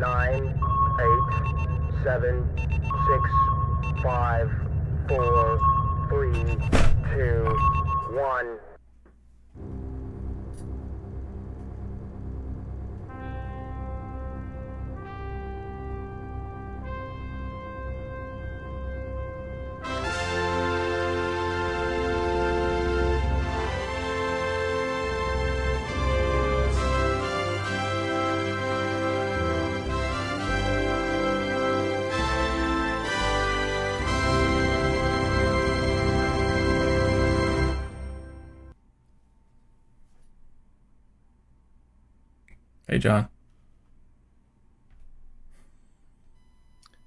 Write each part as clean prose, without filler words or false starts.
9, 8, 7, 6, 5, 4, 3, 2, 1. Hey, John.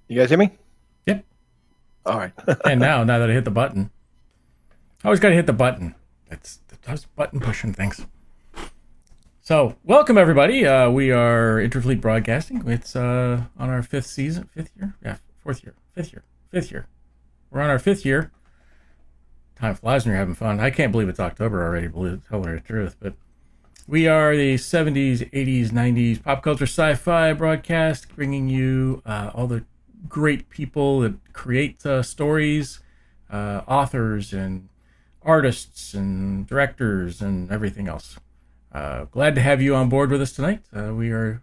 You guys hear me? Yep. All right. And now that I hit the button. I always got to hit the button. That's button pushing things. So, welcome everybody. We are Interfleet Broadcasting. It's on our fifth year? Yeah, fifth year. We're on our 5th year. Time flies when you're having fun. I can't believe it's October already, to tell you the truth, but we are the 70s, 80s, 90s pop culture sci-fi broadcast, bringing you all the great people that create stories, authors and artists and directors and everything else. Glad to have you on board with us tonight. We are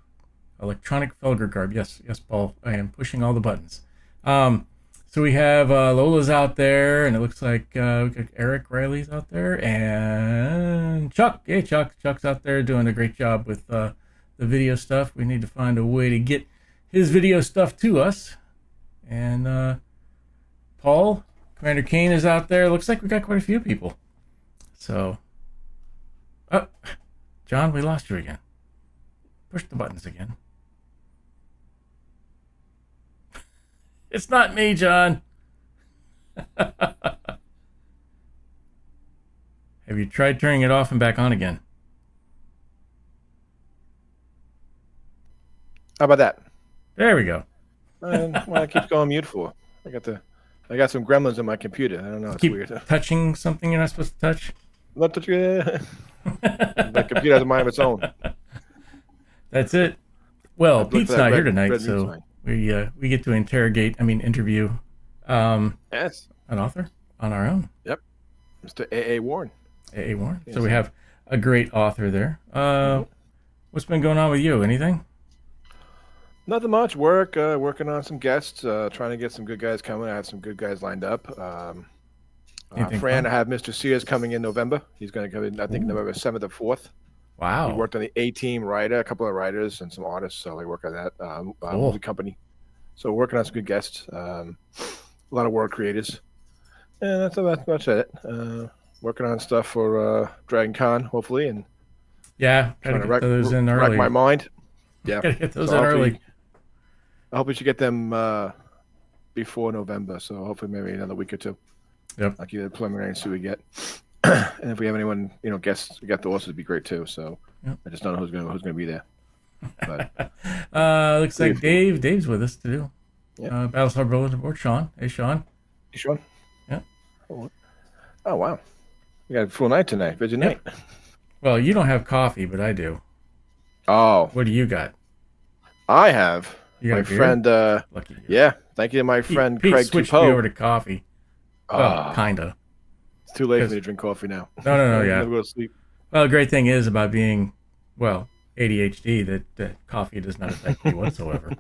Electronic Felger Garb. Yes, Paul. I am pushing all the buttons. So we have Lola's out there, and it looks like we got Eric Riley's out there, and Chuck. Hey, Chuck. Chuck's out there doing a great job with the video stuff. We need to find a way to get his video stuff to us. And Paul, Commander Kane is out there. Looks like we got quite a few people. So, oh, John, we lost you again. Push the buttons again. It's not me, John. Have you tried turning it off and back on again? How about that? There we go. Well, I keep going mute for. I got some gremlins on my computer. I don't know. It's Keep weird. touching something you're not supposed to touch. Not touch it. That computer has a mind of its own. That's it. Well, I'd look Pete's for that not here red tonight, meat so sign. we get to interview Yes. an author on our own. Yep. Mr. A.A. Warren. A.A. Warren. Yes, So we sir. have a great author there. What's been going on with you? Anything? Nothing much. Working on some guests. Trying to get some good guys coming. I have some good guys lined up. Anything Fran, fun? I have Mr. Sears coming in November. He's going to come in, I think, November 7th or 4th. Wow. He worked on the A-Team writer, a couple of writers, and some artists. So I work on that. Cool. Movie company. So working on some good guests. A lot of world creators. And that's about much it. Working on stuff for Dragon Con, hopefully, and Yeah, gotta trying to get those in early. rack my mind. Yeah. Gotta get those So in hopefully- early. I hope we should get them before November. So hopefully maybe another week or two. Yep. I'll give you the preliminary and see what we get. And if we have anyone, guests, we got the horses, would be great too. So Yep. I just don't know who's gonna be there. But Looks like Dave's with us too. Yeah. Battlestar Bulletin Board, Sean. Hey, Sean. you sure? Yeah. Oh wow. We got a full night tonight. Busy night. Well, you don't have coffee, but I do. Oh, What do you got? I have You got my a beer? friend. Lucky you. Yeah, thank you to my friend Pete Craig switched me Tupo. over to coffee. Well, kinda. It's too late for me to drink coffee now. No, I'm yeah. gonna go to sleep. Well, the great thing is about being, ADHD, that coffee does not affect me whatsoever.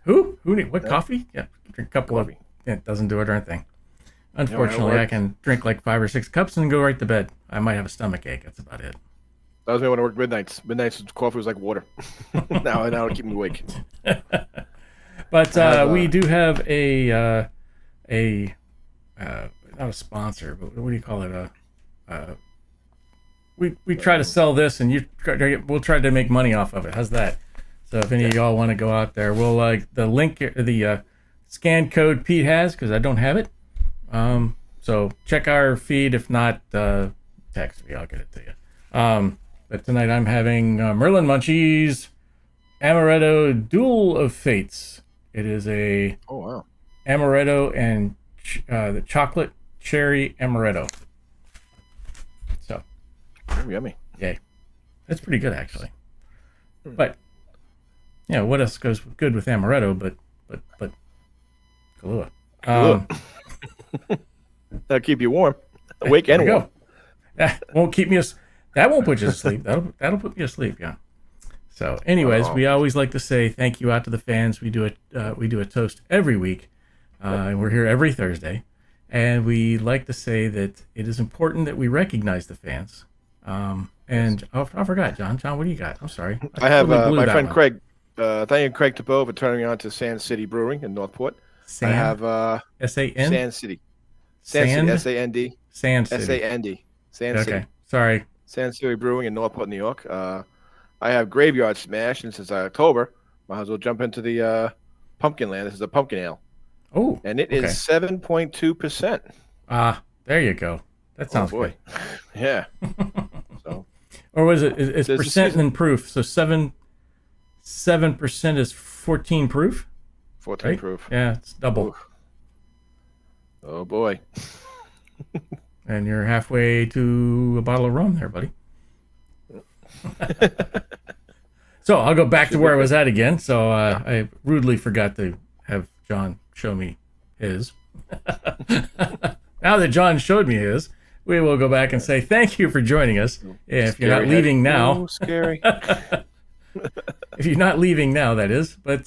Who need what coffee? Yeah, drink a couple Coffee. of. It doesn't do a darn thing. Unfortunately, work. I can drink like 5 or 6 cups and go right to bed. I might have a stomach ache. That's about it. That was me when I worked midnights. Midnights coffee was like water. now it'll keep me awake. But we do have a not a sponsor, but what do you call it? We try to sell this, and we'll try to make money off of it. How's that? So if any of y'all want to go out there, we'll the link, the scan code Pete has, because I don't have it. So check our feed. If not, text me. I'll get it to you. But tonight I'm having Merlin Munchies Amaretto Duel of Fates. It is a Oh wow. amaretto and the chocolate cherry amaretto. So, Very yummy. yay. That's pretty good, actually. But Yeah, what else goes good with amaretto, but Kahlua. That'll keep you warm, awake There and we warm. go. That won't keep me. That won't put you to sleep. That'll put me to sleep. Yeah. So, anyways, we always like to say thank you out to the fans. We do a toast every week. And we're here every Thursday, and we like to say that it is important that we recognize the fans. And I forgot, John. John, what do you got? I'm sorry. I have totally blew my that friend one. Craig. Thank you, Craig Tabeau, for turning me on to Sand City Brewing in Northport. I have S-A-N? Sand City. Sand City. S-A-N-D. Sand City. S-A-N-D. Sand Okay. City. Sorry. Sand City Brewing in Northport, New York. I have Graveyard Smash, and since October, might as well jump into the Pumpkin Land. This is a pumpkin ale, Oh. and it is 7.2%. There you go. That sounds good. Yeah. So, Or was it? It's There's a percent season. and then proof. So 7% is 14 proof. 14 Right? proof. Yeah, it's double. Oof. Oh boy. And you're halfway to a bottle of rum there, buddy. So I'll go back to where I was at again. So I rudely forgot to have John show me his. Now that John showed me his, we will go back and say thank you for joining us. If you're not Scary leaving head. now, Ooh, scary. if you're not leaving now, that is. But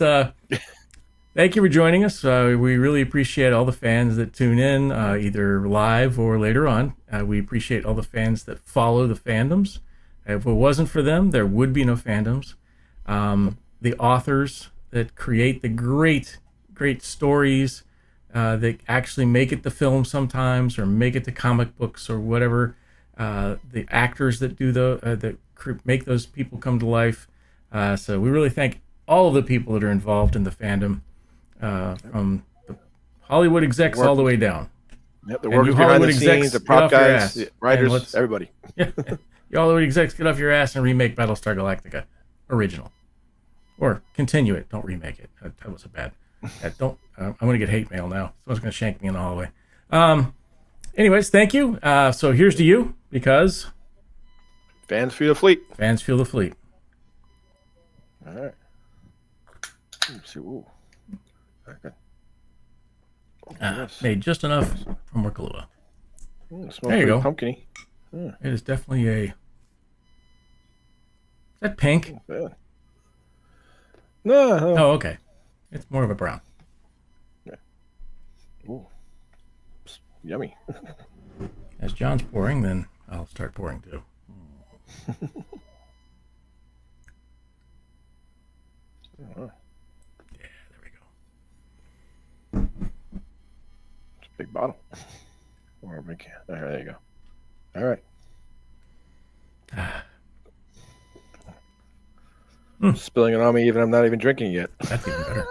thank you for joining us. We really appreciate all the fans that tune in, either live or later on. We appreciate all the fans that follow the fandoms. If it wasn't for them, there would be no fandoms. The authors that create the great stories that actually make it to film sometimes, or make it to comic books or whatever. The actors that do make those people come to life. So we really thank all of the people that are involved in the fandom, from the Hollywood execs all the way down. Yep, the And workers you behind Hollywood the execs, scenes, the get prop off your guys, ass. the And writers, let's- everybody. You Hollywood execs, get off your ass and remake Battlestar Galactica original, or continue it. Don't remake it. That was a bad. Don't. I'm going to get hate mail now. Someone's going to shank me in the hallway. Anyways, thank you. So here's to you, because Fans feel the fleet. fans feel the fleet. All right. Let's see. Ooh. Okay. Yes. Made just enough from Kahlua. Smells There you pretty go. pumpkin-y. It is definitely a. Is that pink? Yeah. No. Oh, okay. It's more of a brown. Ooh. Yummy. As John's pouring, then I'll start pouring too. Oh, Yeah, there we go. it's a big bottle. Or a big can. There you go. All right. Spilling it on me, even I'm not even drinking yet. That's even better.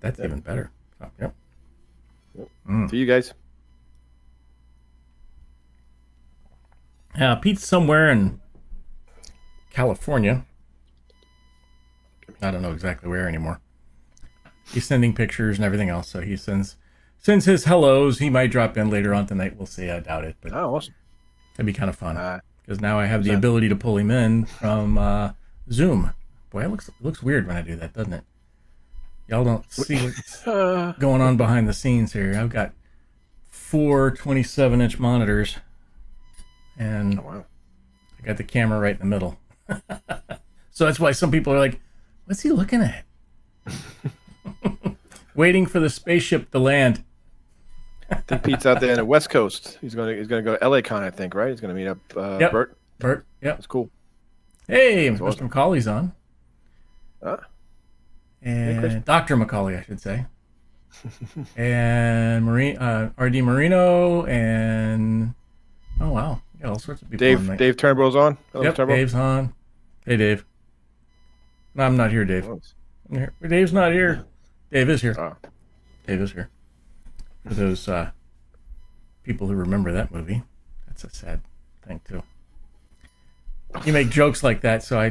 That's even better. Oh, yep. For you guys. Pete's somewhere in California. I don't know exactly where anymore. He's sending pictures and everything else, so he sends his hellos. He might drop in later on tonight. We'll see. I doubt it, but Oh, awesome. it'd be kind of fun Uh, because now I have the ability to pull him in from Zoom. Boy, it looks weird when I do that, doesn't it? Y'all don't see what's going on behind the scenes here. I've got 4 27-inch monitors, and Oh, wow. I got the camera right in the middle. So that's why some people are like, what's he looking at? Waiting for the spaceship to land. I think Pete's out there in the West Coast. He's gonna go to LA Con, I think, right? He's gonna meet up Yep. Bert. Yep. That's cool. Hey, Mr. awesome. Macaulay's on. Ah, And Dr. Macaulay, I should say. And RD Marino, and oh wow, you got all sorts of people on tonight. Dave Turnbull's on. Hello, Yep, Turnbull. Dave's on. Hey, Dave. No, I'm not here, Dave. Oh, I'm here. Dave's not here. Dave is here. oh. Dave is here. For those people who remember that movie, that's a sad thing too. You make jokes like that, so I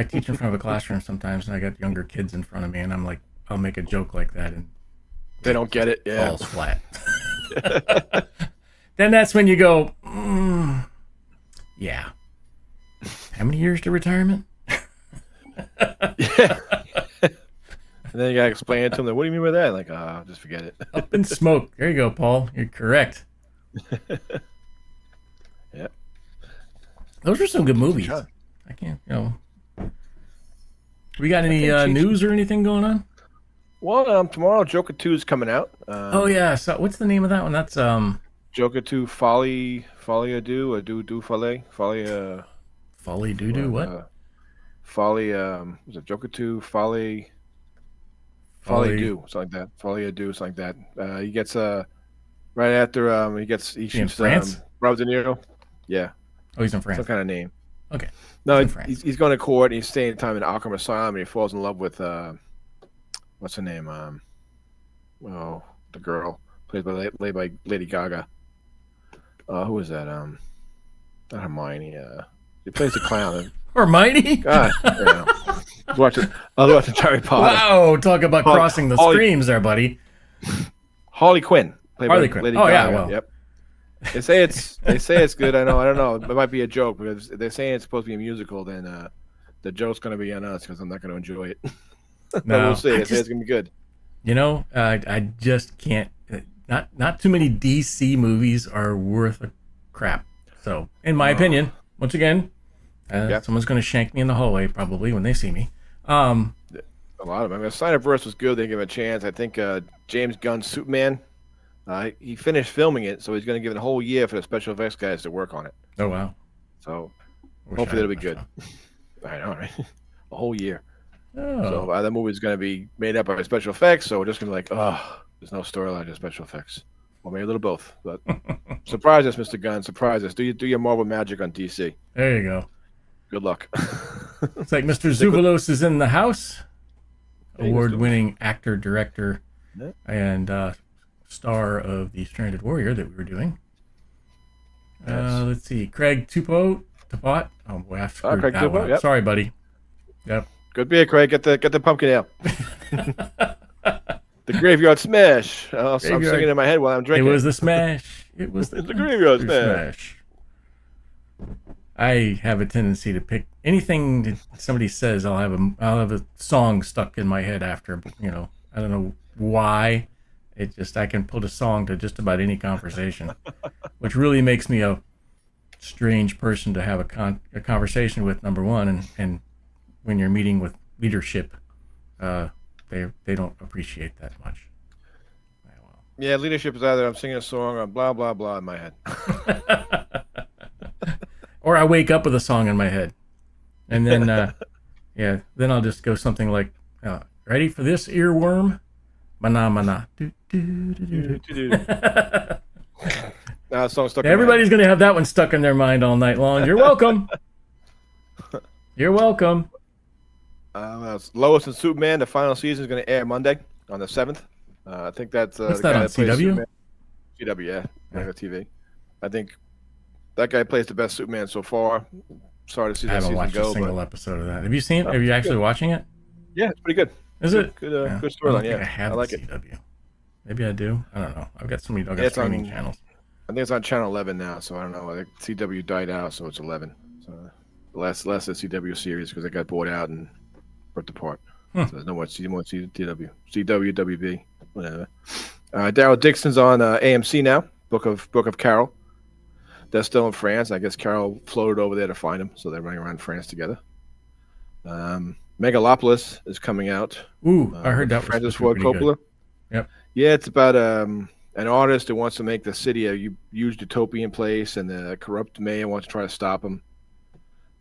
teach in front of a classroom sometimes, and I got younger kids in front of me, and I'm like, I'll make a joke like that, and They don't get it. Yeah. falls flat. Then that's when you go, yeah. How many years to retirement? And then you gotta explain it to them. Like, what do you mean by that? Like, just forget it. Up in Smoke. There you go, Paul. You're correct. Yeah. Those are some good movies. Sure. I can't, We got any can't cheat. news or anything going on? Well, tomorrow Joker 2 is coming out. Oh yeah. So what's the name of that one? That's Joker 2 Folly Ado, or Do Folly. Folly Doo what? Folly, was it Joker 2 Folly Do, something like that. Folly Ado, something like that. He gets right after he shoots France? Robert De Niro. Yeah. Oh, he's in France. Some kind of name. Okay. No, in France. he's going to court and he's staying time in Arkham Asylum and he falls in love with what's her name? The girl played by Lady Gaga. Who is that? Not Hermione. He plays the clown. Hermione? God, yeah. I was watching Harry Potter. Wow, talk about crossing the streams there, buddy. Harley Quinn. Played Harley by Quinn. Lady Oh, yeah, Gaga. well. Yep. They say it's good. I don't know. It might be a joke because they're saying it's supposed to be a musical. Then the joke's going to be on us because I'm not going to enjoy it. But No, we'll see. They say it's going to be good. I just can't. Not too many DC movies are worth a crap. So, in my opinion, once again, someone's going to shank me in the hallway probably when they see me. A lot of them. I mean, Snyderverse was good. They give it a chance. I think James Gunn's Superman. He finished filming it, so he's going to give it a whole year for the special effects guys to work on it. Oh wow! So Wish hopefully I it'll be had good. that I know, right? A whole year. Oh. So that movie's going to be made up by special effects. So we're just going to be like, oh, there's no storyline, just special effects. Well, maybe a little both. But surprise us, Mr. Gunn. Surprise us. Do your Marvel magic on DC. There you go. Good luck. It's like Mr. Zuvalos is in the house. Hey, Award-winning actor, director, Yeah. and star of the Stranded Warrior that we were doing. Yes. Let's see. Craig Tupot. Oh boy, I screwed Craig that Tupot, one up. yep. Sorry, buddy. Yep. Good beer, Craig. Get the pumpkin ale. The graveyard smash. I'm singing in my head while I'm It drinking. was the smash. It was the graveyard smash. I have a tendency to pick anything that somebody says. I'll have a song stuck in my head after. I don't know why. I can put a song to just about any conversation, which really makes me a strange person to have a conversation with. Number one, and when you're meeting with leadership, they don't appreciate that much. Yeah, leadership is either I'm singing a song or blah blah blah in my head. Or I wake up with a song in my head, and then then I'll just go something like, "Ready for this earworm? Mana mana." Now song stuck. Everybody's gonna have that one stuck in their mind all night long. You're welcome. You're welcome. Lois and Superman. The final season is going to air Monday on the 7th. I think that's What's the that guy on that plays CW? Superman. CW, yeah, regular TV. I think that guy plays the best Superman so far. Sorry to see I that haven't season watched go, a single but episode of that. Have you seen? Are you actually watching it? yeah, it's pretty good. Is it? Good Yeah. good I don't storyline. think Yeah, I have like the it. CW. Maybe I do. I don't know. I've got so many. I've got Yeah, it's on- streaming channels. I think it's on channel 11 now, so I don't know. I think CW died out, so it's 11. So the last of the CW series because it got bought out and ripped apart. So there's no more CW, WB, whatever. Daryl Dixon's on AMC now. Book of Carol. They're still in France. I guess Carol floated over there to find him, so they're running around France together. Megalopolis is coming out. Ooh, I heard that was Francis supposed Ford to be pretty Coppola. good. Yep. Yeah, it's about an artist who wants to make the city a huge utopian place, and the corrupt mayor wants to try to stop him.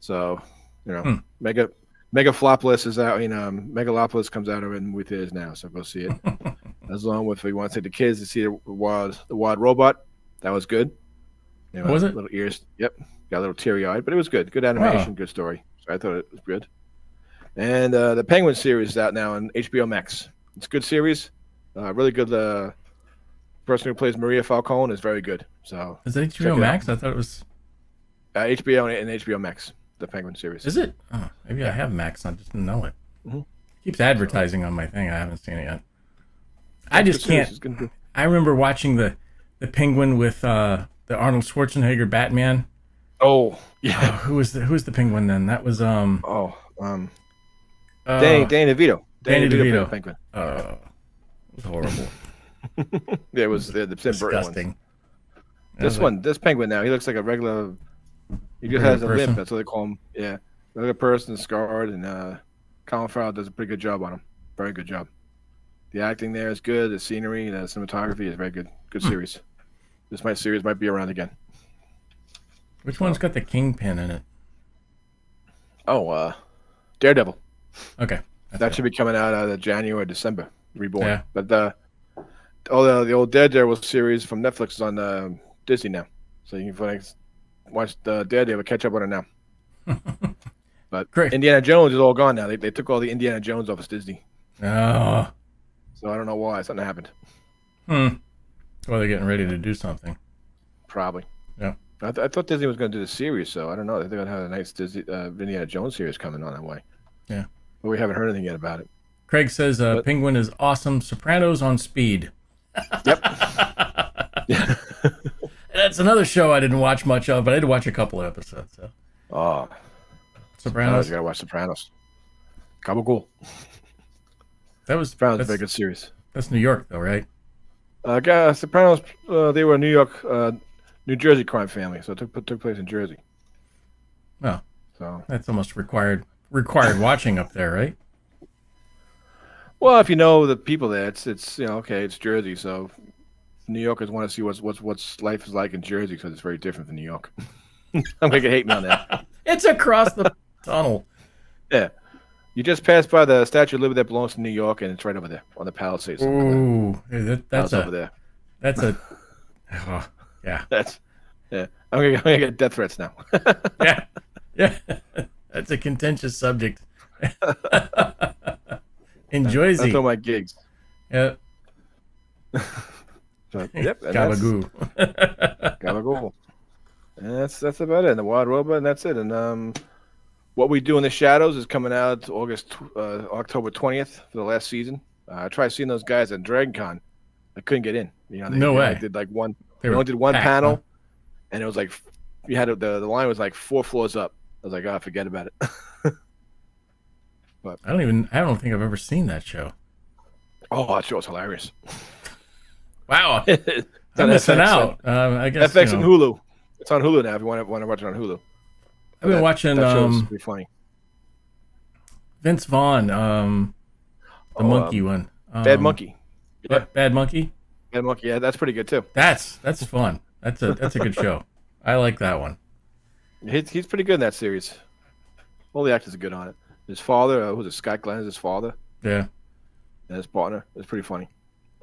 So, Megalopolis is out. Megalopolis comes out in movie theaters now, so go see it. As long with if you want to take the kids to see the wild robot, that was good. Was it? Little ears. Yep, got a little teary eyed, but it was good. Good animation, good story. So I thought it was good. And the Penguin series is out now on HBO Max. It's a good series. Really good. Person who plays Maria Falcone is very good. So Is that check HBO it Max? I thought it was. HBO and HBO Max, the Penguin series. Is it? Oh, maybe I have Max. I just didn't know it. Mhm. Keeps advertising on my thing. I haven't seen it yet. I just Good series. can't. It's gonna be- I remember watching the Penguin with the Arnold Schwarzenegger Batman. Oh yeah. Who was the Penguin then? That was Danny DeVito. Danny DeVito DeVito. played Penguin. It was horrible. Yeah, it was the Tim Burton ones. Disgusting. This Penguin now, he looks like a regular. He just Regular has a person. limp. That's what they call him. Yeah, regular person, scarred, and Colin Farrell does a pretty good job on him. Very good job. The acting there is good. The scenery, the cinematography is very good. Good series. This series might be around again. Which one's got the Kingpin in it? Oh, Daredevil. Okay. That should be coming out either January or December. Reborn. Yeah. But the old Daredevil series from Netflix is on Disney now, so you can watch the Daredevil, catch up on it now. But Great. Indiana Jones is all gone now. They took all the Indiana Jones off of Disney, Oh. so I don't know why something happened. Well, they're getting ready to do something. Probably. Yeah. I thought Disney was going to do the series, so I don't know. They're going to have a nice Disney Indiana Jones series coming on that way. Yeah. But we haven't heard anything yet about it. Craig says Penguin is awesome. Sopranos on speed. Yep. That's another show I didn't watch much of, but I did watch a couple of episodes. So. Oh, Sopranos. You got to watch Sopranos. Gabagool. That was Sopranos is a that's, very good series. that's New York, though, right? Sopranos, they were a New York, New Jersey crime family, so it took place in Jersey. Oh, So, that's almost required watching up there, right? well, if you know the people there, it's okay, it's Jersey, so New Yorkers want to see what's life is like in Jersey, because it's very different from New York. I'm gonna get hate me on that. It's across the tunnel. Yeah, you just pass by the Statue of Liberty that belongs to New York, and it's right over there on the Palisades. Ooh, that's over there. That's a. Oh, yeah. I'm gonna get death threats now. Yeah. That's a contentious subject. Enjoy That's all my gigs. Yeah. So, yep. And Gabagoo. Gabagool. And that's about it. And the Wild Robot, and that's it. And What We Do in the Shadows is coming out October 20th for the last season. I tried seeing those guys at Dragon Con. I couldn't get in. No way. Only did like one. They only did one packed, panel, huh? and it was like you had the line was like 4 floors up. I was like, oh, forget about it. I don't think I've ever seen that show. Oh, that show was hilarious. Wow. It's I'm on missing FX, out. I guess FX and Hulu. It's on Hulu now. If you want to watch it on Hulu. I've been watching That show's pretty funny. Vince Vaughn, the monkey one. Bad Monkey. What, Bad Monkey? Bad Monkey. Yeah, that's pretty good too. That's fun. That's a good show. I like that one. He's pretty good in that series. All the actors are good on it. His father, who's it? Scott Glenn is his father, Yeah. and his partner. It's pretty funny.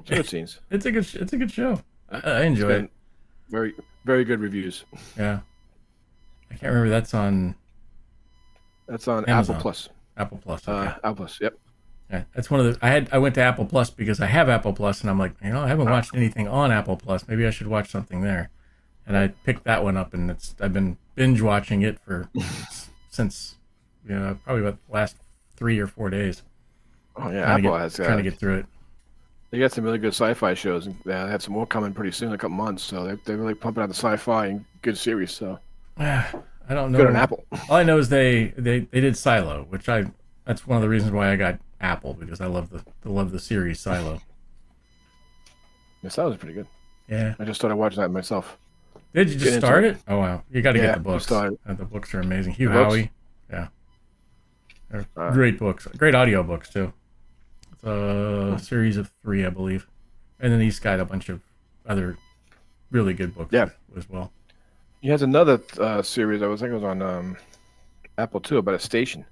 It's good scenes. It's a good show. I enjoy it. Very, very good reviews. Yeah. I can't remember. That's on That's on Amazon. Apple Plus. Apple Plus. Okay. Apple Plus. Yep. Yeah, that's one of the. I went to Apple Plus because I have Apple Plus, and I'm like, I haven't watched anything on Apple Plus. Maybe I should watch something there. And I picked that one up, and I've been binge watching it since probably about the last 3 or 4 days. Oh yeah, Apple has trying to get through it. They got some really good sci-fi shows, and they have some more coming pretty soon, in a couple months. So they're really pumping out the sci-fi and good series. So I don't know. good on Apple. All I know is they did Silo, which that's one of the reasons why I got Apple, because I love the series Silo. Yes, that was pretty good. Yeah. I just started watching that myself. Did you just start it? Oh wow, you got to get the books. started. The books are amazing. Hugh books? Howey, yeah, they're great books. Great audio books too. It's a series of 3, I believe, and then he's got a bunch of other really good books as well. He has another series. I think it was on Apple too, about a station.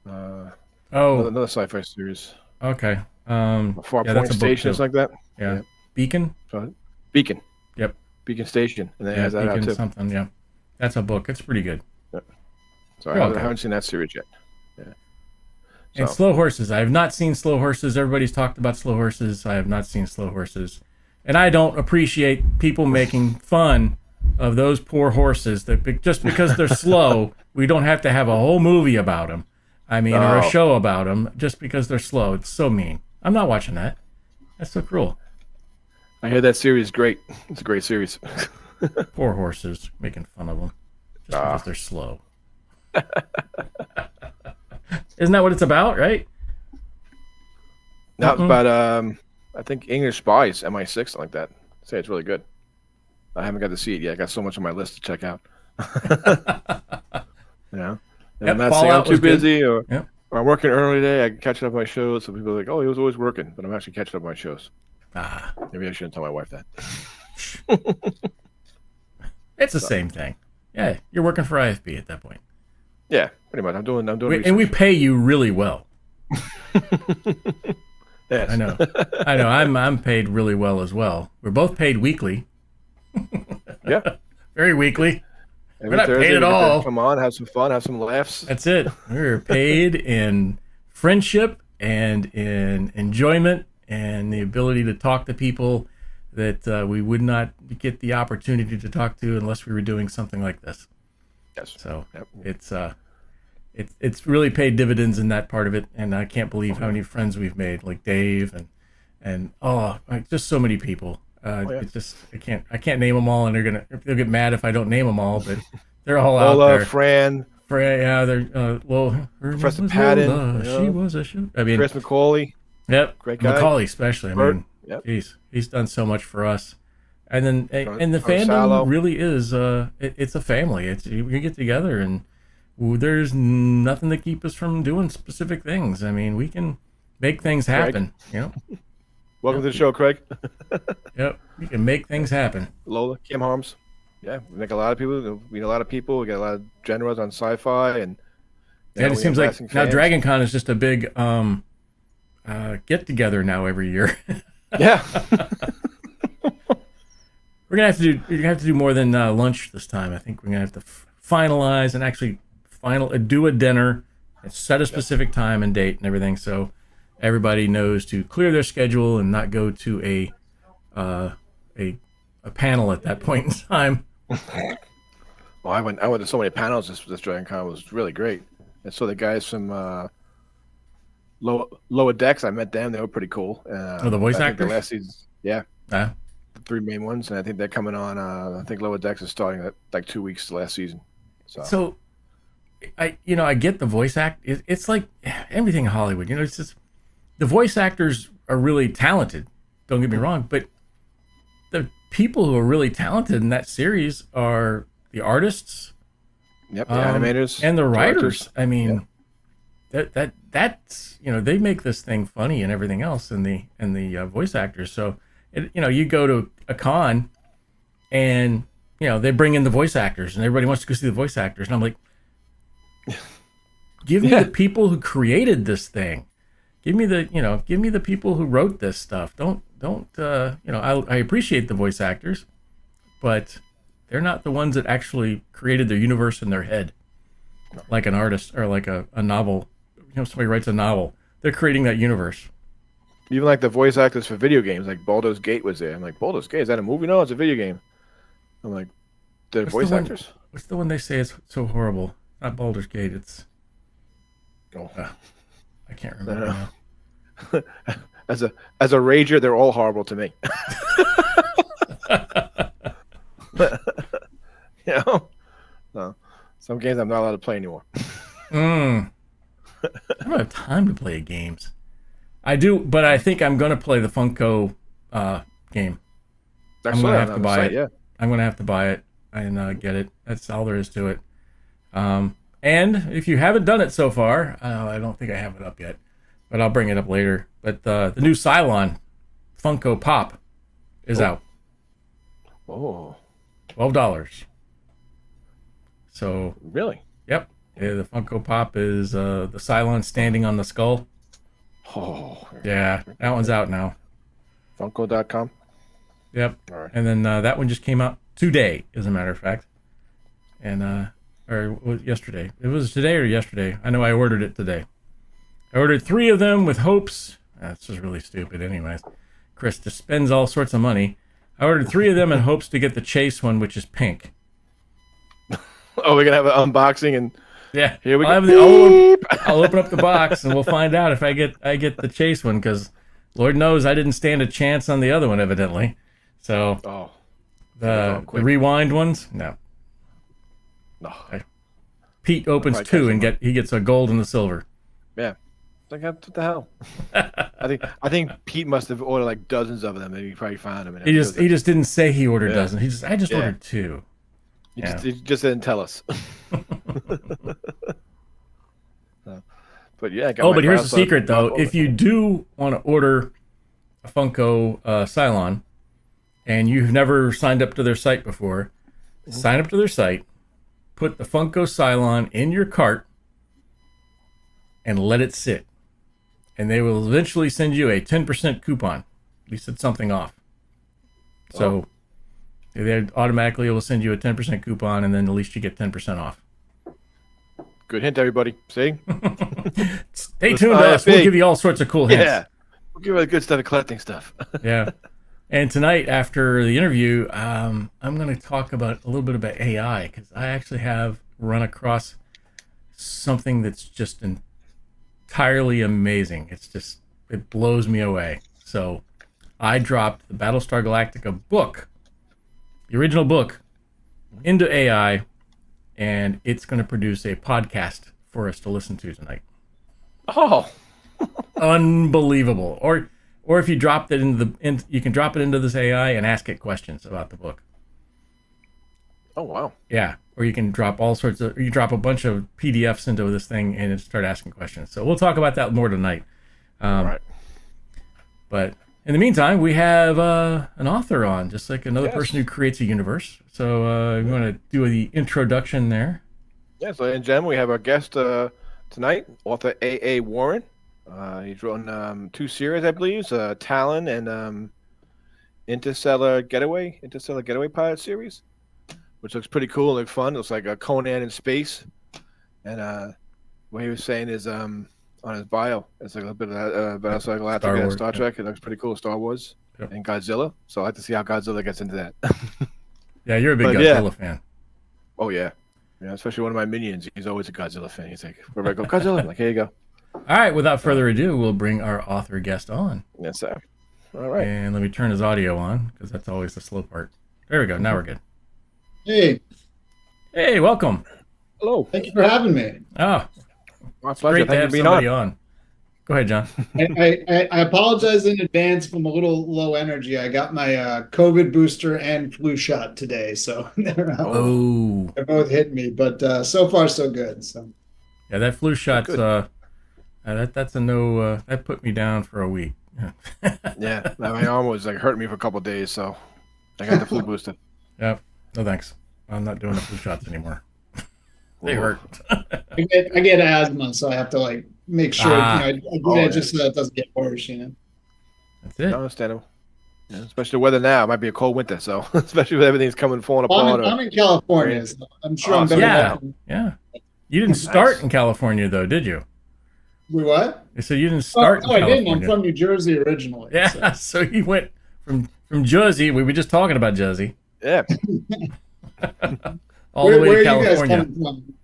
Another sci-fi series. Okay. Far Point Station, something like that. Yeah. Beacon. Beacon. Yep. Beacon Station, and then it has that out Beacon too. something. Yeah, that's a book. It's pretty good. So I haven't seen that series yet. Yeah. And Slow Horses. I have not seen Slow Horses. Everybody's talked about Slow Horses. I have not seen Slow Horses, and I don't appreciate people making fun of those poor horses. That just because they're slow, we don't have to have a whole movie about them. I mean, or a show about them just because they're slow. It's so mean. I'm not watching that. That's so cruel. I hear that series is great. It's a great series. Poor horses, making fun of them just because they're slow. Isn't that what it's about, right? Now, but I think English Spies, MI6, something like that. Say it's really good. I haven't got to see it yet. I got so much on my list to check out. You know, and I'm not saying I'm Fallout too was good. busy or Yep. I'm working early today. I can catch up on my shows. So people are like, "Oh, he was always working," but I'm actually catching up on my shows. Maybe I shouldn't tell my wife that. It's the same thing. Yeah, you're working for IFB at that point. Yeah, pretty much. I'm doing. And we pay you really well. Yes. I know. I'm paid really well as well. We're both paid weekly. Yeah. Very weekly. Every We're not Thursday, paid at we get to all. Come on, have some fun, have some laughs. That's it. We're paid in friendship and in enjoyment and the ability to talk to people that we would not get the opportunity to talk to unless we were doing something like this. Yes. So it's really paid dividends in that part of it, and I can't believe how many friends we've made, like Dave and just so many people. It's just I can't name them all, and they'll get mad if I don't name them all, but they're all out there. Fran, Yeah, they're her Professor name was Patton, Lola. She was a shoot. I mean, Chris McCauley. yep, great guy. Macaulay especially. I Bert, mean, yep. he's done so much for us. And then and the John fandom Salo. really is it's a family. It's we get together and there's nothing to keep us from doing specific things. I mean, we can make things happen. You know. Welcome to the show, Craig. Yep, we can make things happen. Lola, Kim Harms. Yeah, we make a lot of people. We know a lot of people. We got a lot of generals on sci-fi, and Yeah, it we seems have like lasting now fans. Dragon Con is just a big get together now every year. Yeah. We're gonna have to do more than lunch this time. I think we're gonna have to finalize and actually do a dinner and set a specific time and date and everything, so everybody knows to clear their schedule and not go to a panel at that point in time. Well, I went to so many panels this Dragon Con. Was really great. And so the guys from Lower Decks, I met them. They were pretty cool. The voice I think actors? The last season, yeah. Ah. The three main ones, and I think they're coming on. I think Lower Decks is starting like 2 weeks last season. So, I get the voice act. It's like everything in Hollywood. It's just the voice actors are really talented. Don't get me wrong, but the people who are really talented in that series are the artists. Yep, the animators and the writers. directors. I mean, that's they make this thing funny and everything else, and the voice actors. So, you go to a con, and they bring in the voice actors, and everybody wants to go see the voice actors, and I'm like, give me the people who created this thing. Give me the people who wrote this stuff. Don't I appreciate the voice actors, but they're not the ones that actually created their universe in their head, like an artist or like a novel. Somebody writes a novel. They're creating that universe. Even like the voice actors for video games, like Baldur's Gate was there. I'm like, Baldur's Gate, is that a movie? No, it's a video game. I'm like, they're voice actors? What's the one they say is so horrible? Not Baldur's Gate. It's I can't remember now. As a rager, they're all horrible to me. No. Some games I'm not allowed to play anymore. I don't have time to play games. I do, but I think I'm going to play the Funko game. I'm going to have to buy it. Yeah. I'm going to have to buy it and get it. That's all there is to it. And if you haven't done it so far, I don't think I have it up yet, but I'll bring it up later. But the new Cylon Funko Pop is out. Oh. $12. So Really? Yep. Yeah, the Funko Pop is the Cylon standing on the skull. Oh. Yeah, that one's out now. Funko.com? Yep. All right. And then that one just came out today, as a matter of fact. And or yesterday. It was today or yesterday. I know I ordered it today. I ordered 3 of them with hopes. That's just really stupid anyways. Chris just spends all sorts of money. I ordered 3 of them in hopes to get the Chase one, which is pink. Oh, we're going to have an unboxing and... Yeah. Here we go. I'll open up the box and we'll find out if I get the Chase one, because Lord knows I didn't stand a chance on the other one, evidently. So the rewind ones, no. No. Pete opens 2 and he gets a gold and a silver. Yeah. Like, what the hell? I think Pete must have ordered like dozens of them, and he probably found them. He just didn't say he ordered dozens. I just Yeah. ordered 2. He just didn't tell us. But yeah. But here's the secret though: if you do want to order a Funko Cylon, and you've never signed up to their site before, sign up to their site, put the Funko Cylon in your cart, and let it sit. And they will eventually send you a 10% coupon. At least it's something off. So they automatically will send you a 10% coupon, and then at least you get 10% off. Good hint, everybody. See? Stay tuned to us. We'll give you all sorts of cool hints. Yeah. We'll give you the good stuff of collecting stuff. Yeah. And tonight, after the interview, I'm going to talk about a little bit about AI, because I actually have run across something that's just entirely amazing. It blows me away. So I dropped the Battlestar Galactica book, the original book, into AI, and it's going to produce a podcast for us to listen to tonight. Oh. Unbelievable. Or if you dropped it you can drop it into this AI and ask it questions about the book. Oh, wow. Yeah. Or you can drop you drop a bunch of PDFs into this thing and start asking questions. So we'll talk about that more tonight. All right. But in the meantime, we have an author on, just like another person who creates a universe. So you want to do the introduction there? Yeah, so in Gem, we have our guest tonight, author A.A. Warren. He's written 2 series, I believe, Talon and Interstellar Getaway Pilot series, which looks pretty cool and looks fun. It looks like a Conan in space. And what he was saying is on his bio, it's like a little bit of Battlestar Galactica, Star Trek. It looks pretty cool, Star Wars, and Godzilla. So I like to see how Godzilla gets into that. Yeah, you're a big Godzilla fan. Oh, yeah. Yeah, especially one of my minions. He's always a Godzilla fan. He's like, wherever I go, Godzilla. I'm like, here you go. All right, without further ado, we'll bring our author guest on. Yes, sir. All right. And let me turn his audio on, because that's always the slow part. There we go. Now we're good. Hey. Hey, welcome. Hello. Thank you for having me. Oh, My pleasure. great to have somebody on. Go ahead, John. I apologize in advance if I'm a little low energy. I got my COVID booster and flu shot today, so they're both hit me. But so far, so good. So yeah, that flu shot's that's a no. That put me down for a week. Yeah, my arm was like hurting me for a couple of days, so I got the flu booster. Yep. No thanks. I'm not doing the flu shots anymore. They hurt. I get asthma, so I have to like make sure I do that just so that it doesn't get worse. That's it. Understandable. Yeah, especially the weather now. It might be a cold winter, so especially with everything's falling apart. I'm in California, so I'm sure I'm better. Yeah. You didn't start in California, though, did you? We what? I said you didn't start in California. I didn't. I'm from New Jersey originally. Yeah, so you went from Jersey. We were just talking about Jersey. Yeah. All the way to California.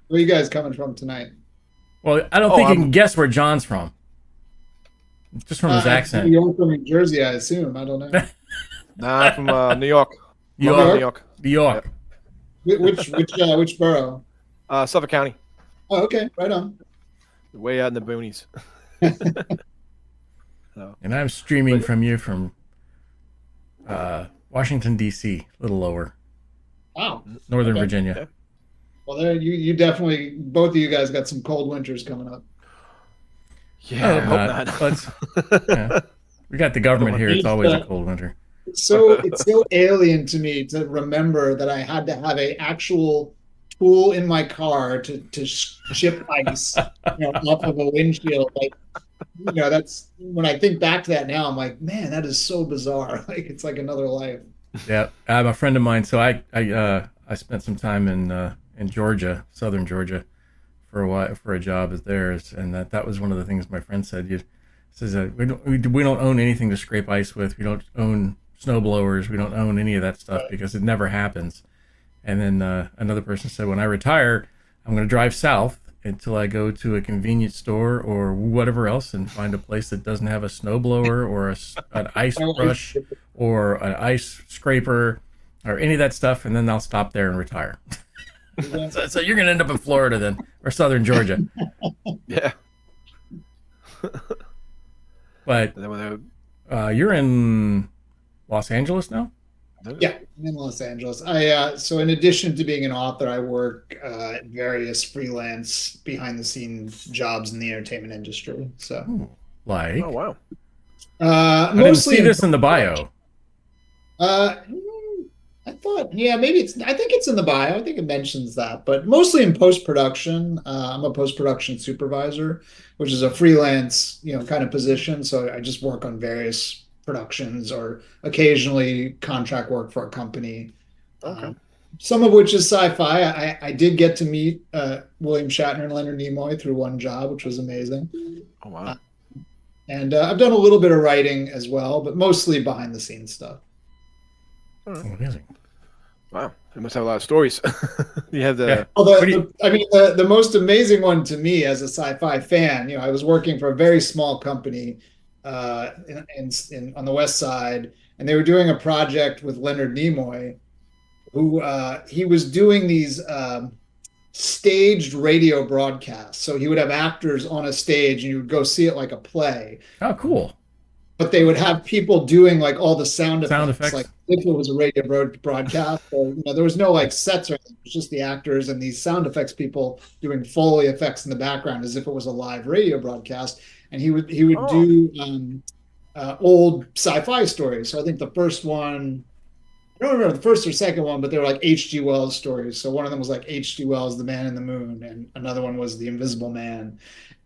Where are you guys coming from tonight? Well, I don't think you can guess where John's from. Just from his accent. You're from New Jersey, I assume. I don't know. Nah, I'm from New York. New York. Yep. Which borough? Suffolk County. Oh, okay. Right on. Way out in the boonies. And I'm streaming from you from Washington, D.C., a little lower. Wow. Northern Virginia. Yeah. Well, there you definitely, both of you guys got some cold winters coming up. Yeah, I hope not. Yeah. We got the government here. It's always a cold winter. It's so alien to me to remember that I had to have an actual tool in my car to chip ice, off of a windshield. Like, that's when I think back to that now. I'm like, man, that is so bizarre. Like it's like another life. Yeah, I'm a friend of mine. So I spent some time in Georgia, southern Georgia, for a while for a job as theirs, and that was one of the things my friend said. He says we don't own anything to scrape ice with. We don't own snow blowers. We don't own any of that stuff because it never happens. And then another person said, when I retire, I'm going to drive south until I go to a convenience store or whatever else and find a place that doesn't have a snow blower or an ice brush or an ice scraper or any of that stuff, and then I'll stop there and retire. So you're going to end up in Florida then, or southern Georgia. Yeah. But And then when you're in Los Angeles now? Yeah, I'm in Los Angeles. So in addition to being an author, I work at various freelance behind the scenes jobs in the entertainment industry. So Ooh, like, oh wow. I didn't mostly see in this in the bio. I thought, yeah, maybe I think it's in the bio. I think it mentions that, but mostly in post-production. I'm a post-production supervisor, which is a freelance, kind of position. So I just work on various productions or occasionally contract work for a company. Okay. Some of which is sci-fi. I did get to meet William Shatner and Leonard Nimoy through one job, which was amazing. Oh wow. Uh, and I've done a little bit of writing as well, but mostly behind the scenes stuff. Amazing. Wow. You must have a lot of stories. You have the Yeah. Well, What do you- I mean, the most amazing one to me as a sci-fi fan, I was working for a very small company on the West Side, and they were doing a project with Leonard Nimoy, who he was doing these staged radio broadcasts. So he would have actors on a stage, and you would go see it like a play. Oh, cool. But they would have people doing like all the sound Effects. like if it was a radio broadcast. Or, there was no like sets or anything. It was just the actors and these sound effects people doing Foley effects in the background as if it was a live radio broadcast. And he would do old sci-fi stories. So I think the first one, I don't remember the first or second one, but they were like H.G. Wells stories. So one of them was like H.G. Wells, The Man in the Moon, and another one was The Invisible Man.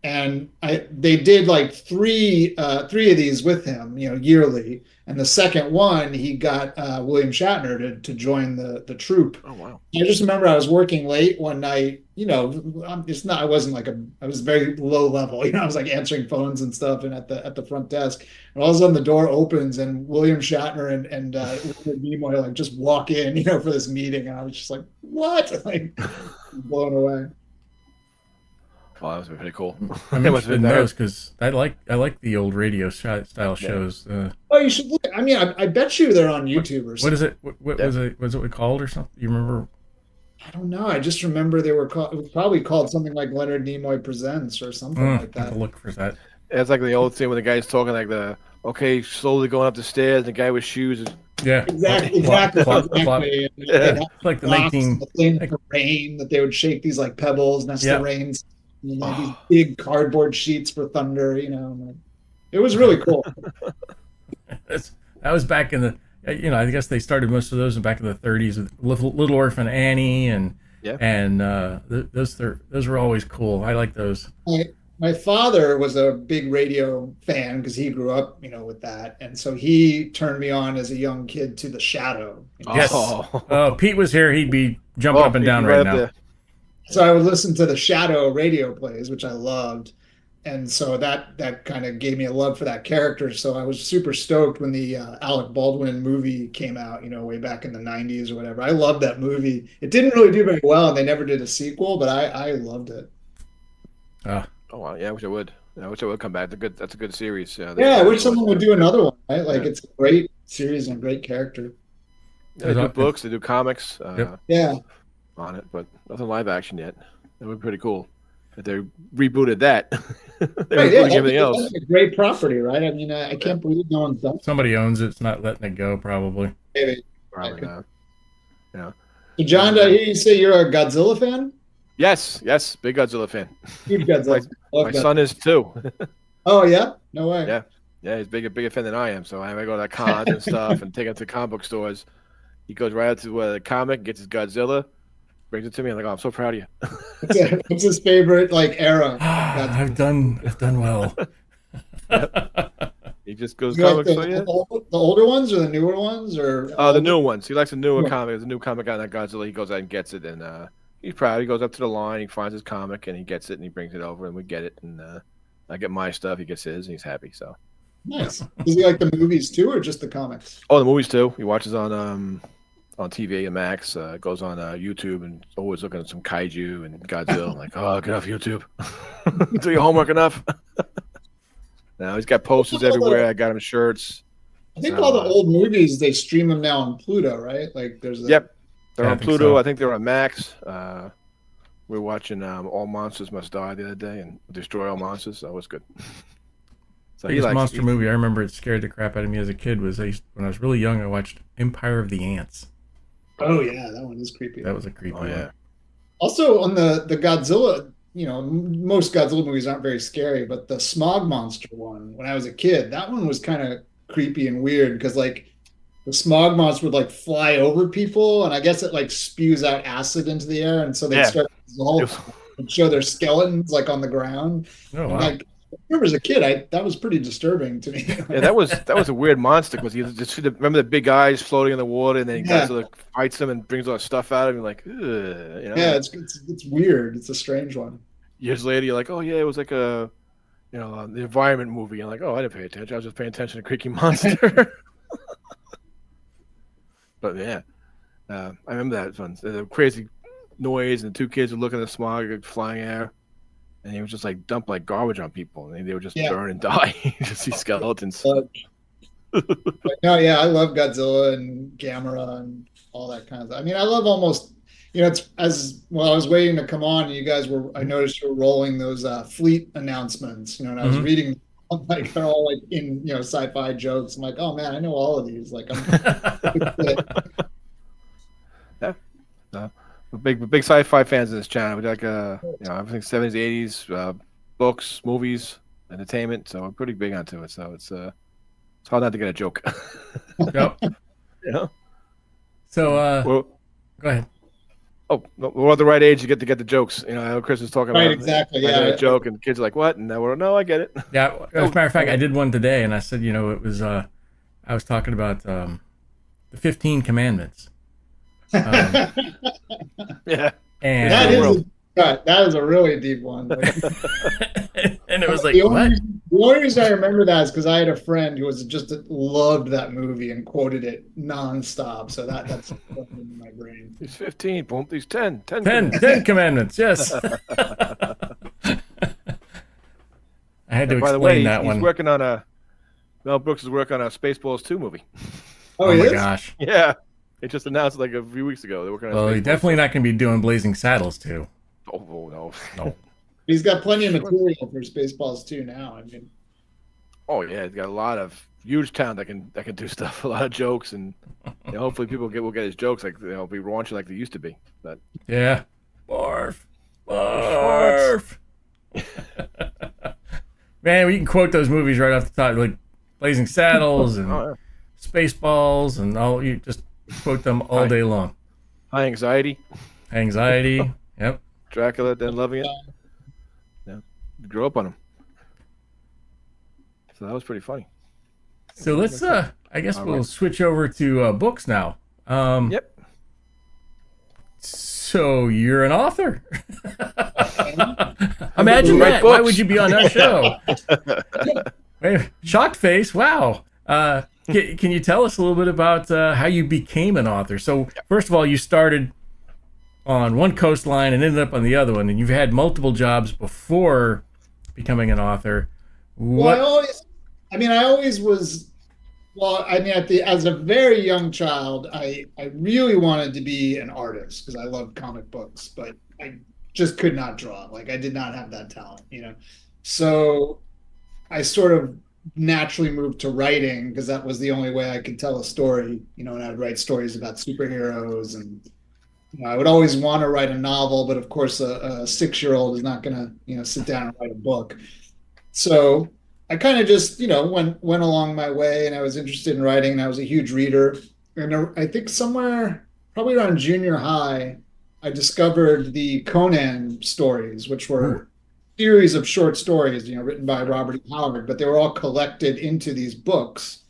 And they did like three of these with him, yearly. And the second one, he got William Shatner to join the troupe. oh wow. I just remember I was working late one night. I wasn't like I was very low level. I was like answering phones and stuff, and at the front desk. And all of a sudden the door opens, and William Shatner and Leonard Nimoy like just walk in, for this meeting, and I was just like, what? Like blown away. Oh, that was pretty cool. I'm That must interested have in been those because I like the old radio style shows. Oh, you should look. I mean, I bet you they're on YouTube or something. What is it? What was it? Was it called or something? You remember? I don't know. I just remember they were called. It was probably called something like Leonard Nimoy Presents or something like I have that. to look for that. It's like the old thing when the guy's talking like slowly going up the stairs, the guy with shoes is Yeah, Exactly. And Yeah. like the rocks 19. the thing for rain that they would shake these like pebbles, and that's Yeah. the rain. And they had these big cardboard sheets for thunder. It was really cool. That was back in the. I guess they started most of those back in the 30s with Little Orphan Annie and those were always cool. I like those. My father was a big radio fan because he grew up, with that, and so he turned me on as a young kid to The Shadow. Yes. Oh, Pete was here. He'd be jumping up and down he'd be right up now. there. So I would listen to the Shadow radio plays, which I loved. And so that kind of gave me a love for that character. So I was super stoked when the Alec Baldwin movie came out, way back in the 90s or whatever. I loved that movie. It didn't really do very well, and they never did a sequel, but I loved it. Oh wow, yeah, I wish I would. I wish I would come back. That's a good series. Yeah, I wish someone would do another one, right? Like it's a great series and a great character. They do books, they do comics Yeah. on it, but nothing live action yet. That would be pretty cool. If they rebooted that. Right, yeah, everything else. that's a great property, right? I mean, I can't believe no one's done Somebody owns it. It's not letting it go, probably. it. Probably not. Yeah. So John, did I hear you say you're a Godzilla fan? Yes, big Godzilla fan. Huge Godzilla. My son is too. Oh yeah? No way. Yeah, he's bigger fan than I am. So I go to cons and stuff and take him to comic book stores. He goes right out to the comic, gets his Godzilla, brings it to me. I'm like, oh, I'm so proud of you. What's his favorite era? I've done well. He just goes You like comics for you. the older ones or the newer ones or The new ones. He likes the newer Yeah. comic. There's a new comic out on Godzilla. He goes out and gets it, and he's proud. He goes up to the line, he finds his comic, and he gets it, and he brings it over, and we get it. And I get my stuff, he gets his, and he's happy. So Nice. Does he like the movies too, or just the comics? the movies too. He watches on TV and Max. Goes on YouTube and always looking at some kaiju and Godzilla. I'm like, oh, get off YouTube. Do your homework enough. Now he's got posters everywhere. I got him shirts. I think all the old movies they stream them now on Pluto, right? Like there's a Yep, they're Yeah, I on think Pluto. so. I think they're on Max. We were watching All Monsters Must Die the other day and Destroy All Monsters. So that was good. So So he Biggest likes monster movie I remember it scared the crap out of me as a kid was when I was really young. I watched Empire of the Ants. Oh yeah, that one is creepy. That was a creepy Oh one. yeah. Also on the Godzilla, most Godzilla movies aren't very scary, but the smog monster one, when I was a kid, that one was kind of creepy and weird because like the smog monster would like fly over people, and I guess it like spews out acid into the air, and so they'd Yeah. start to dissolve and show their skeletons like on the ground. Oh And wow. like I remember as a kid, that was pretty disturbing to me. Yeah, that was a weird monster because you just remember the big eyes floating in the water, and then Yeah. Godzilla fights him and brings all that stuff out of him. You're like, ugh, Yeah, it's weird. It's a strange one. Years later, you're like, oh yeah, it was like the environment movie. You're like, oh, I didn't pay attention. I was just paying attention to Creaky Monster. But yeah, I remember that one. The crazy noise, and the two kids were looking at the smog, like, flying air, and they would just like dump like garbage on people, and they would just burn and die. You just see skeletons. No, yeah, I love Godzilla and Gamera and all that kind of stuff. I mean, I love almost, it's as well. I was waiting to come on, and you guys I noticed you were rolling those fleet announcements, and I was reading like they're all like in sci-fi jokes. I'm like, oh man, I know all of these. Like, Yeah, we're big sci-fi fans of this channel. We like everything 70s, 80s, books, movies, entertainment. So we're pretty big onto it. So it's hard not to get a joke. Yep. Yeah. So Well, go ahead. oh, we're at the right age to get the jokes. I know Chris was talking Right, about exactly, I know yeah. a joke, and the kids are like, "What?" And now no, I get it. Yeah, as a matter of fact, I did one today, and I said, it was I was talking about the 15 Commandments. Yeah, And that is a really deep one. Like, and it was like, the what? only reason I remember that is because I had a friend who was just loved that movie and quoted it nonstop. So that's in my brain. he's 15. Boom, he's 10. 10 Commandments, yes. I had to By the explain way, that he's one. working on Mel Brooks is working on a Spaceballs 2 movie. Oh, Oh he my is? gosh. Yeah, it just announced like a few weeks ago. They're working on. Well, he's Spaceballs. definitely not going to be doing Blazing Saddles too. Oh no. No. He's got plenty of material for Spaceballs 2 now. I mean, Oh yeah, he's got a lot of huge talent that can do stuff. A lot of jokes, and hopefully people will get his jokes like be raunchy like they used to be. But Yeah. Barf. Barf. Man, we can quote those movies right off the top, like Blazing Saddles and oh, yeah. Spaceballs and all. You just quote them all day long. High Anxiety, Anxiety. Yep. Dracula, then Loving It. Yeah, grew up on him. So that was pretty funny. So let's I guess we'll switch over to books now. Yep. So you're an author. Imagine Write that. Why books. would you be on our show? Wait, shocked face. Wow. Can you tell us a little bit about how you became an author? So first of all, you started on one coastline and ended up on the other one, and you've had multiple jobs before becoming an author. What? well, I always was. Well, I mean, as a very young child, I really wanted to be an artist because I loved comic books, but I just could not draw. Like, I did not have that talent, So I sort of naturally moved to writing because that was the only way I could tell a story, and I would write stories about superheroes, and I would always want to write a novel, but of course, a 6-year-old is not going to, sit down and write a book. So I kind of just, went along my way, and I was interested in writing, and I was a huge reader. And I think somewhere, probably around junior high, I discovered the Conan stories, which were a series of short stories, written by Robert E. Howard, but they were all collected into these books.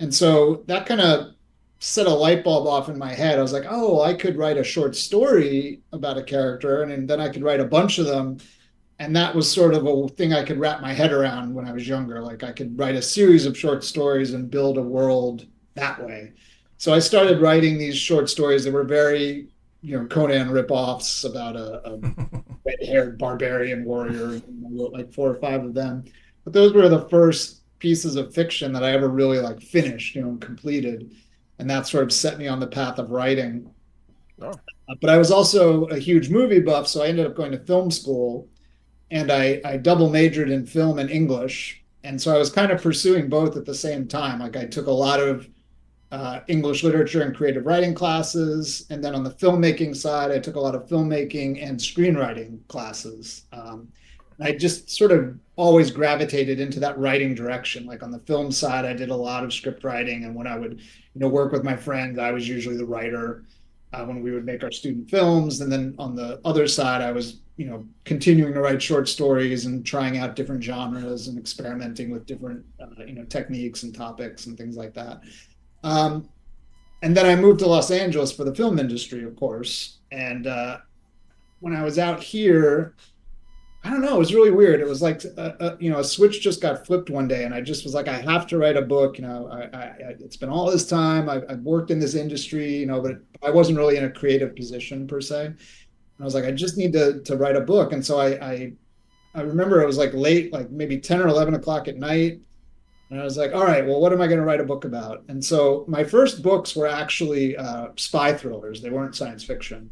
And so that kind of set a light bulb off in my head. I was like, oh, I could write a short story about a character, and then I could write a bunch of them. And that was sort of a thing I could wrap my head around when I was younger. Like, I could write a series of short stories and build a world that way. So I started writing these short stories that were very, Conan ripoffs about a red-haired barbarian warrior. I wrote like 4 or 5 of them. But those were the first pieces of fiction that I ever really finished, and completed. And that sort of set me on the path of writing. Oh. But I was also a huge movie buff, so I ended up going to film school. And I double majored in film and English. And so I was kind of pursuing both at the same time. Like I took a lot of English literature and creative writing classes. And then on the filmmaking side, I took a lot of filmmaking and screenwriting classes. I just sort of always gravitated into that writing direction. Like on the film side, I did a lot of script writing. And when I would, work with my friends, I was usually the writer when we would make our student films. And then on the other side, I was, continuing to write short stories and trying out different genres and experimenting with different, techniques and topics and things like that. And then I moved to Los Angeles for the film industry, of course. And when I was out here, I don't know, it was really weird. It was like, a switch just got flipped one day, and I just was like, I have to write a book. It's been all this time. I've worked in this industry, but I wasn't really in a creative position per se. And I was like, I just need to write a book. And so I remember it was like late, like maybe 10 or 11 o'clock at night. And I was like, all right, well, what am I going to write a book about? And so my first books were actually spy thrillers. They weren't science fiction.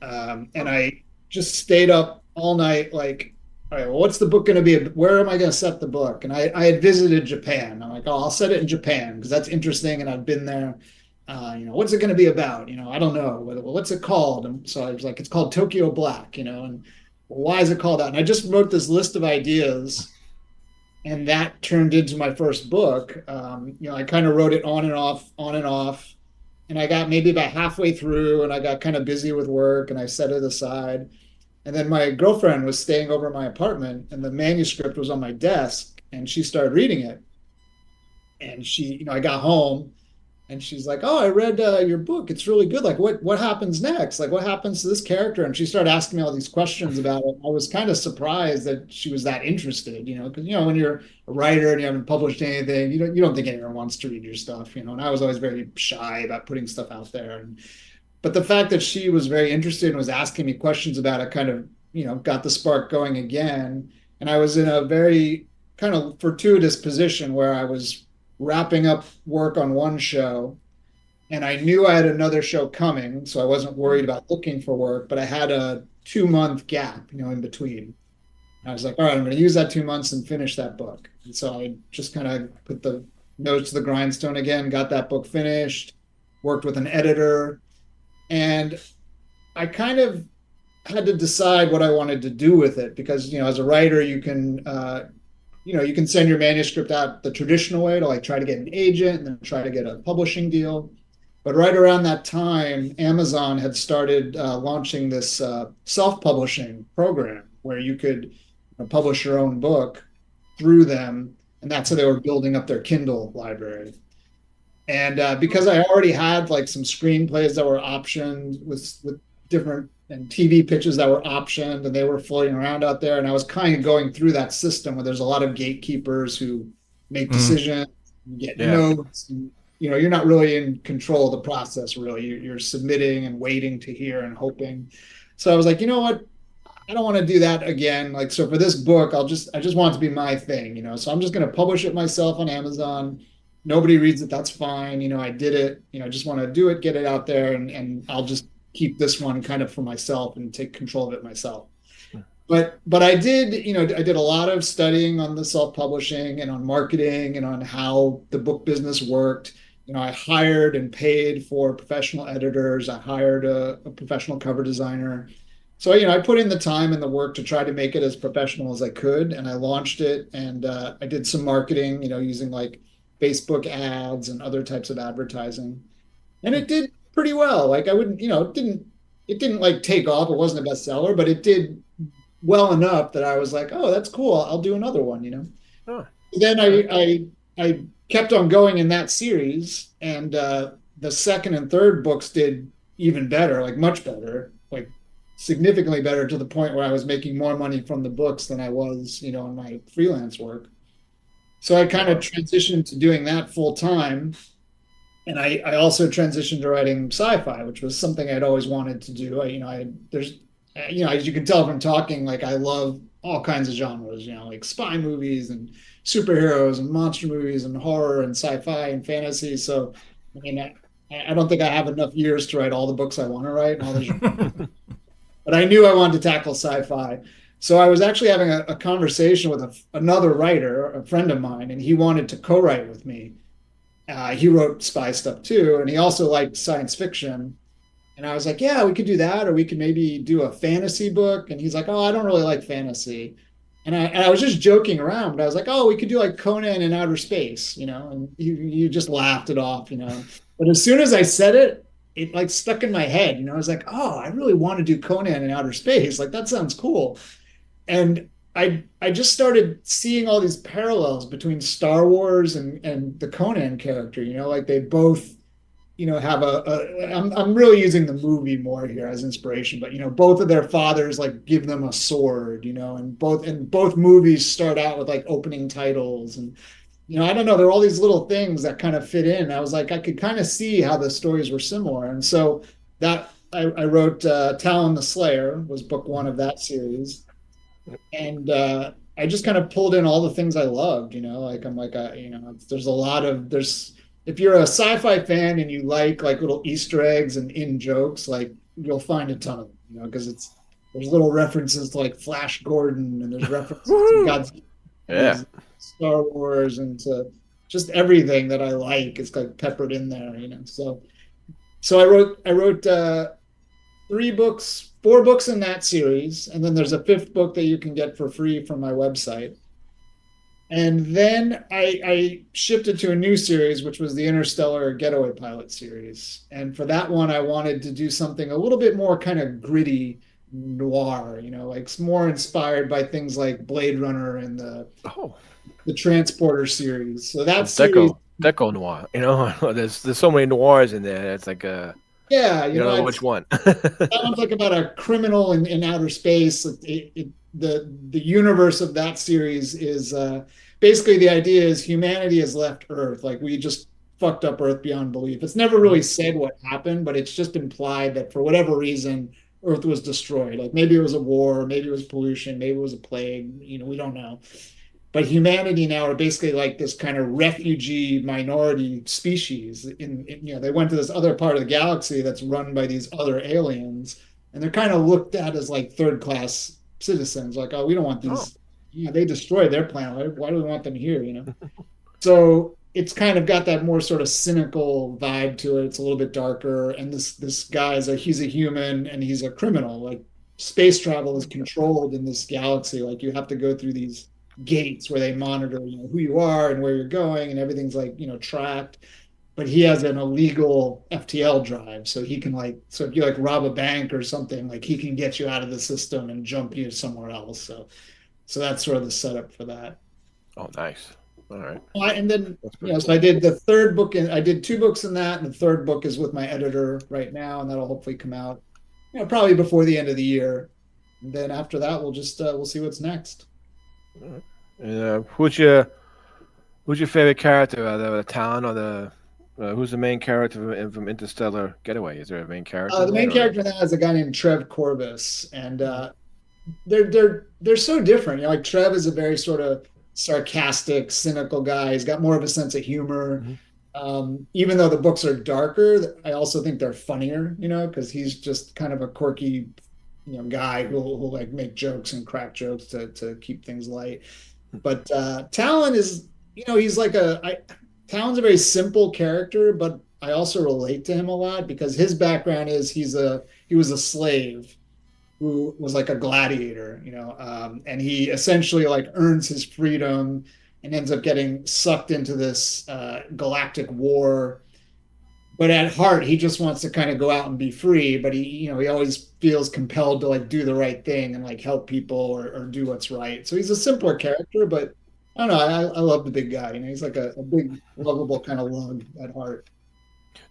And I just stayed up all night, like, all right, well, what's the book going to be? Where am I going to set the book? And I had visited Japan. I'm like, oh, I'll set it in Japan because that's interesting. And I've been there. What's it going to be about? I don't know. What's it called? And so I was like, it's called Tokyo Black, and why is it called that? And I just wrote this list of ideas, and that turned into my first book. I kind of wrote it on and off, on and off. And I got maybe about halfway through, and I got kind of busy with work, and I set it aside. And then my girlfriend was staying over at my apartment, and the manuscript was on my desk, and she started reading it. And I got home, and she's like, "Oh, I read your book. It's really good. Like, what happens next? Like, what happens to this character?" And she started asking me all these questions about it. I was kind of surprised that she was that interested, because when you're a writer and you haven't published anything, you don't think anyone wants to read your stuff, And I was always very shy about putting stuff out there. But the fact that she was very interested and was asking me questions about it kind of, got the spark going again. And I was in a very kind of fortuitous position where I was wrapping up work on one show, and I knew I had another show coming, so I wasn't worried about looking for work, but I had a 2-month gap, in between. I was like, all right, I'm going to use that 2 months and finish that book. And so I just kind of put the nose to the grindstone again, got that book finished, worked with an editor, and I kind of had to decide what I wanted to do with it because, as a writer, you can you can send your manuscript out the traditional way to like try to get an agent and then try to get a publishing deal. But right around that time, Amazon had started launching this self-publishing program where you could publish your own book through them. And that's how they were building up their Kindle library. And because I already had like some screenplays that were optioned with different and TV pitches that were optioned, and they were floating around out there. And I was kind of going through that system where there's a lot of gatekeepers who make decisions, get notes. And, you're not really in control of the process, really. You're submitting and waiting to hear and hoping. So I was like, you know what? I don't want to do that again. Like, so for this book, I just want it to be my thing, So I'm just going to publish it myself on Amazon. Nobody reads it. That's fine. I did it. I just want to do it, get it out there, and I'll just keep this one kind of for myself and take control of it myself. But I did, I did a lot of studying on the self-publishing and on marketing and on how the book business worked. I hired and paid for professional editors. I hired a professional cover designer. So, I put in the time and the work to try to make it as professional as I could. And I launched it, and I did some marketing, using like Facebook ads and other types of advertising. And it did pretty well. Like I wouldn't, it didn't like take off. It wasn't a bestseller, but it did well enough that I was like, oh, that's cool. I'll do another one, Huh. Then I kept on going in that series, and the second and third books did even better, like much better, like significantly better, to the point where I was making more money from the books than I was, in my freelance work. So I kind of transitioned to doing that full time. And I also transitioned to writing sci-fi, which was something I'd always wanted to do. As you can tell from talking, like I love all kinds of genres, like spy movies and superheroes and monster movies and horror and sci-fi and fantasy. So, I don't think I have enough years to write all the books I want to write and all the but I knew I wanted to tackle sci-fi. So I was actually having a conversation with another writer, a friend of mine, and he wanted to co-write with me. He wrote spy stuff too, and he also liked science fiction. And I was like, yeah, we could do that, or we could maybe do a fantasy book. And he's like, oh, I don't really like fantasy. And I was just joking around, but I was like, oh, we could do like Conan in outer space, and you just laughed it off. But as soon as I said it, it like stuck in my head. I was like, oh, I really want to do Conan in outer space. Like that sounds cool. And I just started seeing all these parallels between Star Wars and the Conan character. Like they both have I'm really using the movie more here as inspiration, but both of their fathers like give them a sword, and both movies start out with like opening titles, and I don't know, there are all these little things that kind of fit in. I was like, I could kind of see how the stories were similar, and so that I wrote Talon the Slayer was book one of that series, and I just kind of pulled in all the things I loved. Like I'm like, there's a lot of there's if you're a sci-fi fan and you like little Easter eggs and in jokes, like you'll find a ton of them. Because there's little references to like Flash Gordon, and there's references to Godzilla, Yeah. Star Wars, and to just everything that I like is like peppered in there. So I wrote 4 books in that series, and then there's a 5th book that you can get for free from my website. And then I shifted to a new series, which was the Interstellar Getaway Pilot series. And for that one, I wanted to do something a little bit more kind of gritty noir, like more inspired by things like Blade Runner and Oh, the Transporter series. So that series, Deco noir. There's so many noirs in there. It's like yeah, you don't know which one. that one's like about a criminal in outer space. The universe of that series is basically the idea is humanity has left Earth. Like we just fucked up Earth beyond belief. It's never really said what happened, but it's just implied that for whatever reason, Earth was destroyed. Like maybe it was a war, maybe it was pollution, maybe it was a plague. We don't know. But humanity now are basically like this kind of refugee minority species. They went to this other part of the galaxy that's run by these other aliens, and they're kind of looked at as like third class citizens. Like, oh, we don't want these. They destroyed their planet. Why do we want them here? So it's kind of got that more sort of cynical vibe to it. It's a little bit darker. And this guy he's a human and he's a criminal. Like space travel is controlled in this galaxy. Like you have to go through these gates where they monitor who you are and where you're going, and everything's like tracked. But he has an illegal FTL drive, so he can so if you like rob a bank or something, like he can get you out of the system and jump you somewhere else. So that's sort of the setup for that. Oh, nice. All right. And then Cool. so I did the 3rd book, and I did 2 books in that, and the 3rd book is with my editor right now, and that'll hopefully come out probably before the end of the year. And then after that, we'll see what's next. And who's your favorite character? The Talon or the who's the main character from Interstellar Getaway? Is there a main character? The main character in that is a guy named Trev Corbus, and they're so different. Like Trev is a very sort of sarcastic, cynical guy. He's got more of a sense of humor. Even though the books are darker, I also think they're funnier. Because he's just kind of a quirky, guy who'll like make jokes and crack jokes to keep things light. But Talon is, he's like Talon's a very simple character, but I also relate to him a lot because his background is he was a slave who was like a gladiator, and he essentially like earns his freedom and ends up getting sucked into this galactic war. But at heart, he just wants to kind of go out and be free. But he always feels compelled to like do the right thing and like help people or do what's right. So he's a simpler character, but I don't know. I love the big guy. He's like a big, lovable kind of lug at heart.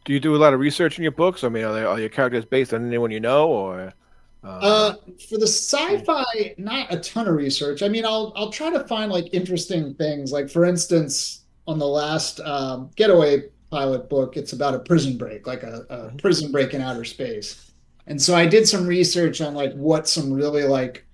Do you do a lot of research in your books? I mean, are your characters based on anyone you know, or? For the sci-fi, not a ton of research. I mean, I'll try to find like interesting things. Like for instance, on the last Getaway Pilot book, it's about a prison break, like a prison break in outer space. And so I did some research on like what some really like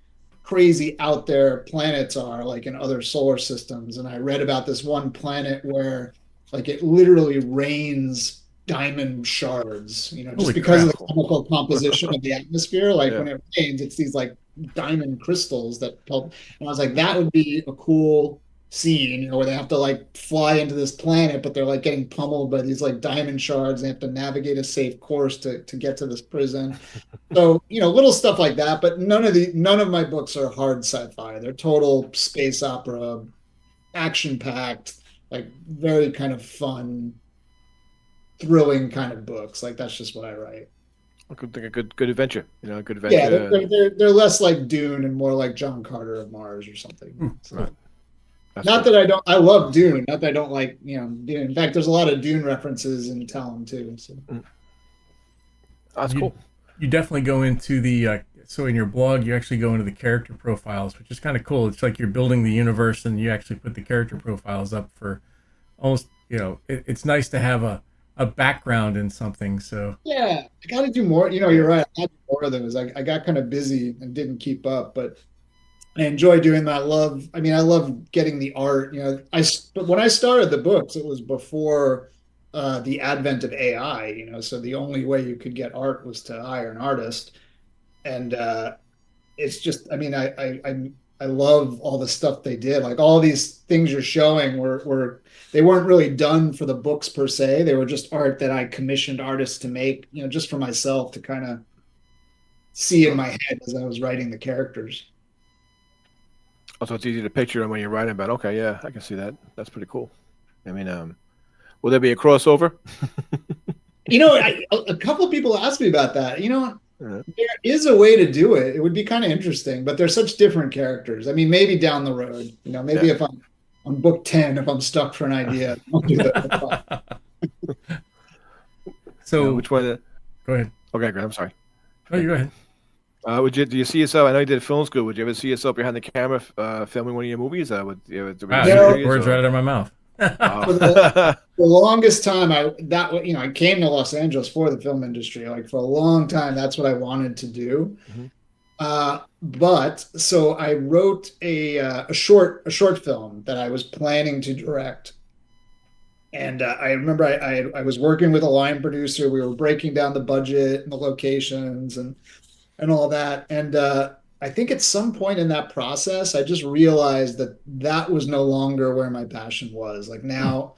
crazy out there planets are like in other solar systems. And I read about this one planet where like it literally rains diamond shards, just Holy because of crap. the chemical composition of the atmosphere. Like Yeah. when it rains, it's these like diamond crystals that help. And I was like, that would be a cool scene, where they have to like fly into this planet, but they're like getting pummeled by these like diamond shards. They have to navigate a safe course to get to this prison. So, little stuff like that, but none of my books are hard sci-fi. They're total space opera, action packed, like very kind of fun, thrilling kind of books. Like that's just what I write. I could think a good adventure. A good Yeah, adventure. they're less like Dune and more like John Carter of Mars or something. So, Right. That's not good. that I don't, I love Dune. Not that I don't like, Dune. In fact, there's a lot of Dune references in Talon too. So. That's cool. You definitely go into the so in your blog you actually go into the character profiles, which is kind of cool. It's like you're building the universe and you actually put the character profiles up for almost, it's nice to have a background in something. So Yeah, I got to do more. You're right. I got to do more of those. I got kind of busy and didn't keep up, but I enjoy doing that. I love getting the art. But when I started the books, it was before the advent of AI. So the only way you could get art was to hire an artist, and it's just. I love all the stuff they did. Like all these things you're showing were they weren't really done for the books per se. They were just art that I commissioned artists to make. Just for myself to kind of see in my head as I was writing the characters. Also, it's easy to picture them when you're writing about. Okay, yeah, I can see that. That's pretty cool. Will there be a crossover? A couple of people asked me about that. Yeah. There is a way to do it. It would be kind of interesting, but they're such different characters. Maybe down the road, maybe Yeah. if I'm on book 10, if I'm stuck for an idea, I'll do that. so Which one? go ahead. Okay, great. I'm sorry. Oh, you go ahead. Do you see yourself? I know you did film school. Would you ever see yourself behind the camera filming one of your movies? Wow, No. words right out of my mouth. For the longest time, I came to Los Angeles for the film industry. Like for a long time, that's what I wanted to do. But so I wrote a short film that I was planning to direct. And I remember I was working with a line producer. We were breaking down the budget and the locations and all that. And I think at some point in that process, I just realized that was no longer where my passion was. Like now,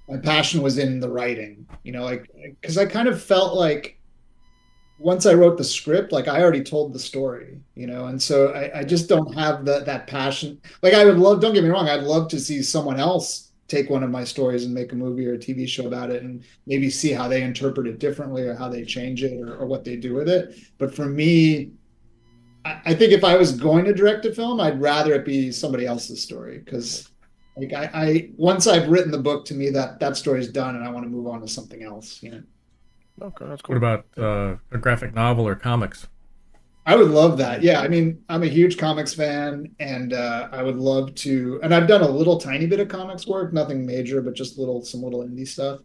my passion was in the writing. Because I kind of felt like once I wrote the script, like I already told the story. And so I just don't have that passion. Like I would love. Don't get me wrong. I'd love to see someone else take one of my stories and make a movie or a TV show about it and maybe see how they interpret it differently or how they change it or what they do with it. But for me, I think if I was going to direct a film, I'd rather it be somebody else's story because like I once I've written the book, to me that story is done and I want to move on to something else. Okay, that's cool. What about a graphic novel or comics? I would love that. Yeah, I'm a huge comics fan, and I would love to. And I've done a little tiny bit of comics work, nothing major, but just some little indie stuff.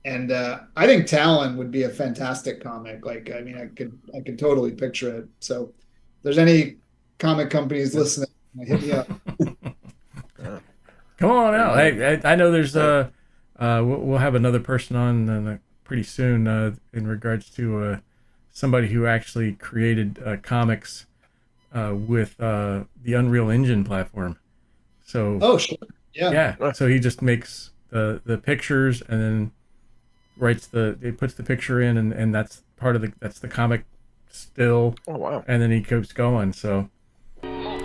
And I think Talon would be a fantastic comic. Like, I could totally picture it. So, if there's any comic companies listening, hit me up. Come on out. I know there's we'll have another person on pretty soon in regards to somebody who actually created comics with the Unreal Engine platform. So Oh, sure. Yeah. yeah. So he just makes the pictures and then it puts the picture in and that's that's the comic still. Oh wow, And then he keeps going. So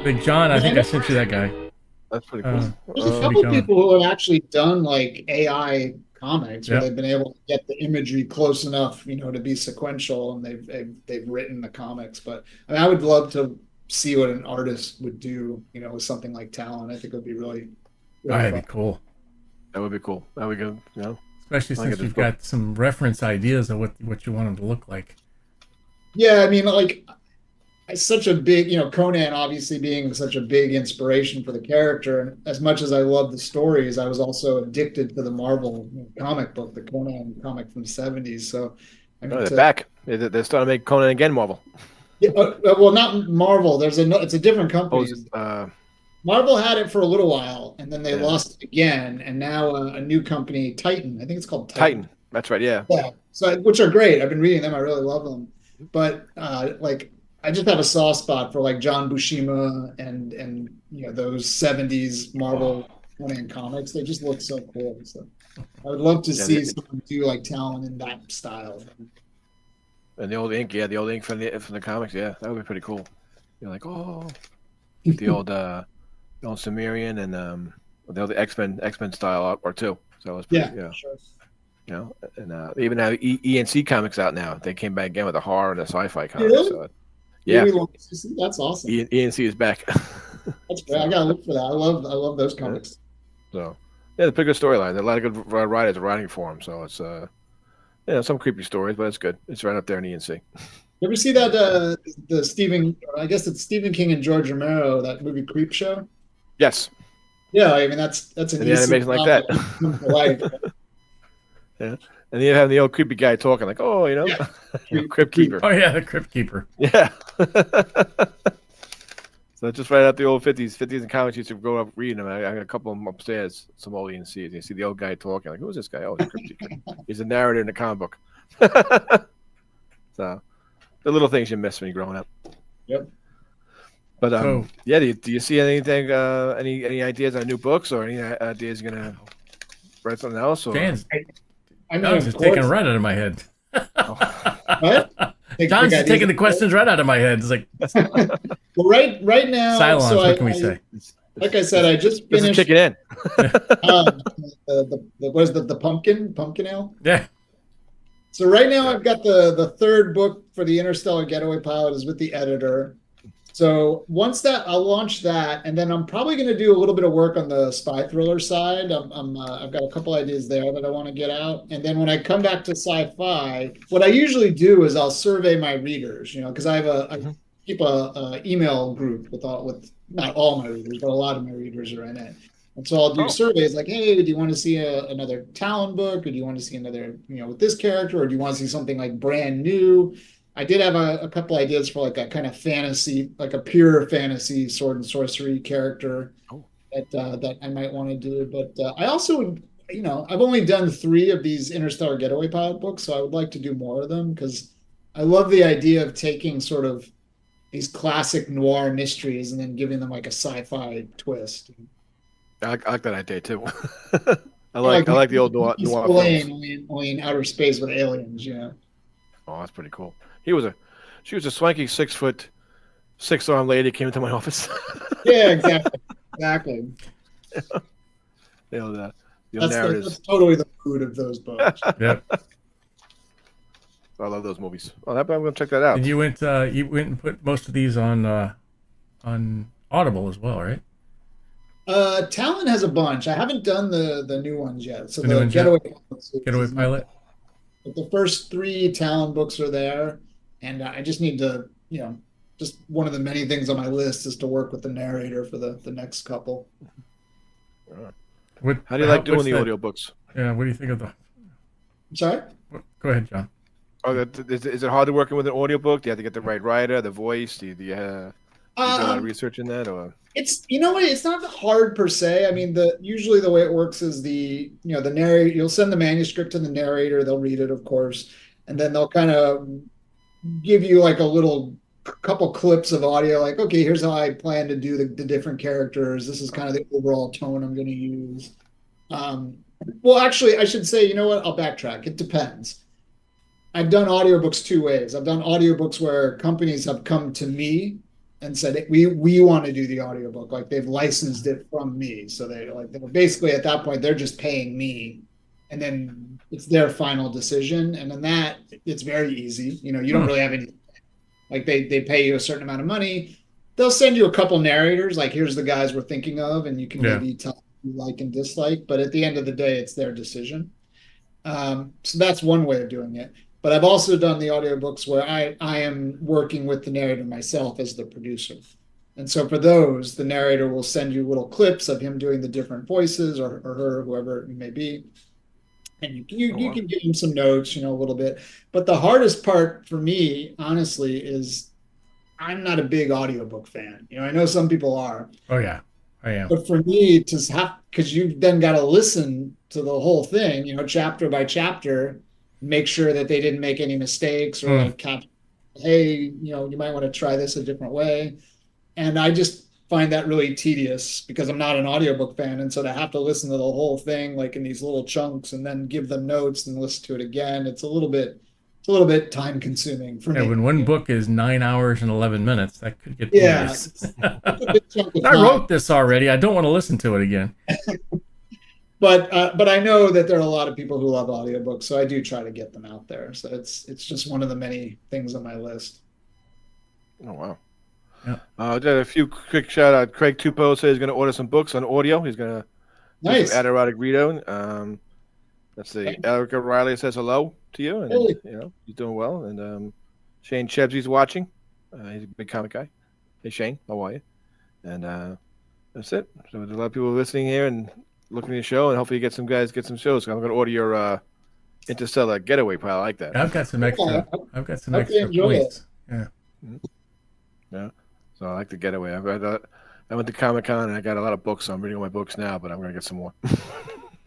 Big John, I think I sent you that guy. that's pretty cool. There's a be couple going. people who have actually done like AI comics where Yep. they've been able to get the imagery close enough, to be sequential, and they've written the comics. But I would love to see what an artist would do, with something like Talon. I think it would be really, really That'd fun. be cool. That would be cool. That would go. Especially I like since it you've as well. got some reference ideas of what you want them to look like. Yeah, like it's such a big, Conan obviously being such a big inspiration for the character. And as much as I love the stories, I was also addicted to the Marvel comic book, the Conan comic from the 70s. So, They're back. They're starting to make Conan again, Marvel. Yeah, well, not Marvel. It's a different company. Marvel had it for a little while, and then they lost it again, and now a new company, Titan. I think it's called Titan. That's right. Yeah. Yeah, so which are great. I've been reading them. I really love them. But like I just have a soft spot for like John Buscema and those 70s Marvel Conan comics. They just look so cool. So I would love to Yeah. see someone do like Talon in that style. And the old ink, the old ink from the comics, that would be pretty cool. You're like, oh, the old Sumerian and the old X-Men style artwork too. So it was pretty, Sure. And they even have ENC comics out now. They came back again with a horror and a sci-fi comic. Really? So, yeah, That's awesome. ENC is back. That's great. I gotta look for that. I love those comics. So yeah, it's a pretty good storyline. There are a lot of good writers writing for them. So it's some creepy stories, but it's good. It's right up there in ENC. You ever see that the Stephen? I guess it's Stephen King and George Romero, that movie Creep Show. Yes. Yeah, I mean that's an the animation like that. Yeah, and you have the old creepy guy talking like, oh, Crypt Keeper. Oh yeah, the Crypt Keeper. Yeah. So just right out the old 50s and comics used to grow up reading them. I got a couple of them upstairs, some old ENCs. You see the old guy talking like, who's this guy? Oh, he's Crypt Keeper. He's a narrator in the comic book. So the little things you miss when you're growing up. Yep. But do you see anything? Any ideas on new books or any ideas you're gonna write something else? Or John's just taking right out of my head. What? John's just taking the questions right out of my head. It's like, well, right now, Cylons, what can we say? Like I said, I just This is finished kicking in. what is the pumpkin ale? Yeah. So right now I've got the third book for the Interstellar Getaway Pilot is with the editor. So once that, I'll launch that, and then I'm probably going to do a little bit of work on the spy thriller side. I've got a couple ideas there that I want to get out, and then when I come back to sci-fi, what I usually do is I'll survey my readers, because I keep a email group with not all my readers, but a lot of my readers are in it. And so I'll do surveys like, hey, do you want to see another Talon book, or do you want to see another, with this character, or do you want to see something like brand new? I did have a couple ideas for like a kind of fantasy, like a pure fantasy sword and sorcery character that I might want to do. But I also, I've only done 3 of these Interstellar Getaway Pilot books, so I would like to do more of them because I love the idea of taking sort of these classic noir mysteries and then giving them like a sci-fi twist. I like that idea too. I like the old noir films. Only in outer space with aliens, Oh, that's pretty cool. She was a swanky 6', 6-arm lady came into my office. Yeah, exactly. That's totally the mood of those books. Yep. I love those movies. Oh, I'm gonna check that out. And you went and put most of these on Audible as well, right? Talon has a bunch. I haven't done the new ones yet. So the Getaway Pilot. But the first 3 Talon books are there, and I just need to, just one of the many things on my list is to work with the narrator for the next couple. How do you like doing the audiobooks? Yeah, what do you think of the? I'm sorry? Go ahead, John. Oh, is it hard to working with an audiobook? Do you have to get the right writer, the voice? Do you do a lot of research in that, or? It's it's not hard per se. I mean, usually the way it works is the narrator, you'll send the manuscript to the narrator, they'll read it, of course, and then they'll kind of give you like a little couple clips of audio, like, okay, here's how I plan to do the different characters. This is kind of the overall tone I'm going to use. Well, actually, I should say, you know what? I'll backtrack. It depends. I've done audiobooks 2 ways. I've done audiobooks where companies have come to me and said, we want to do the audiobook. Like they've licensed it from me. So they're basically at that point, they're just paying me. And then it's their final decision. And in that, it's very easy. You don't really have any, like they pay you a certain amount of money. They'll send you a couple narrators, like here's the guys we're thinking of, and you can maybe tell them you like and dislike. But at the end of the day, it's their decision. So that's one way of doing it. But I've also done the audiobooks where I am working with the narrator myself as the producer. And so for those, the narrator will send you little clips of him doing the different voices or her, whoever it may be. And you can give him some notes, a little bit. But the hardest part for me, honestly, is I'm not a big audiobook fan. I know some people are. Oh, yeah. I am. But for me to have, because you then got to listen to the whole thing, chapter by chapter, make sure that they didn't make any mistakes or Mm. like, hey, you might want to try this a different way. And I just find that really tedious because I'm not an audiobook fan. And so to have to listen to the whole thing, like in these little chunks and then give them notes and listen to it again, it's a little bit time consuming for Yeah, me. when one book is 9 hours and 11 minutes, that could get Yeah, tedious. it's a big chunk of I time. wrote this already. I don't want to listen to it again. But I know that there are a lot of people who love audiobooks, so I do try to get them out there. So it's just one of the many things on my list. Oh wow. Yeah. Did a few quick shout out. Craig Tupo says he's going to order some books on audio. He's going to do Nice. some Adirondack reading. Let's see. Erica Riley says hello to you, and Hey. he's doing well. And Shane Chebsy's watching. He's a big comic guy. Hey Shane, how are you? And that's it. So there's a lot of people listening here and looking at the show, and hopefully you get some shows. I'm going to order your Interstellar Getaway pile. I like that. I've got some extra. I've got some Okay, extra enjoy points. Yeah. Yeah. So I like the Getaway. I went to Comic Con and I got a lot of books. So I'm reading all my books now, but I'm going to get some more.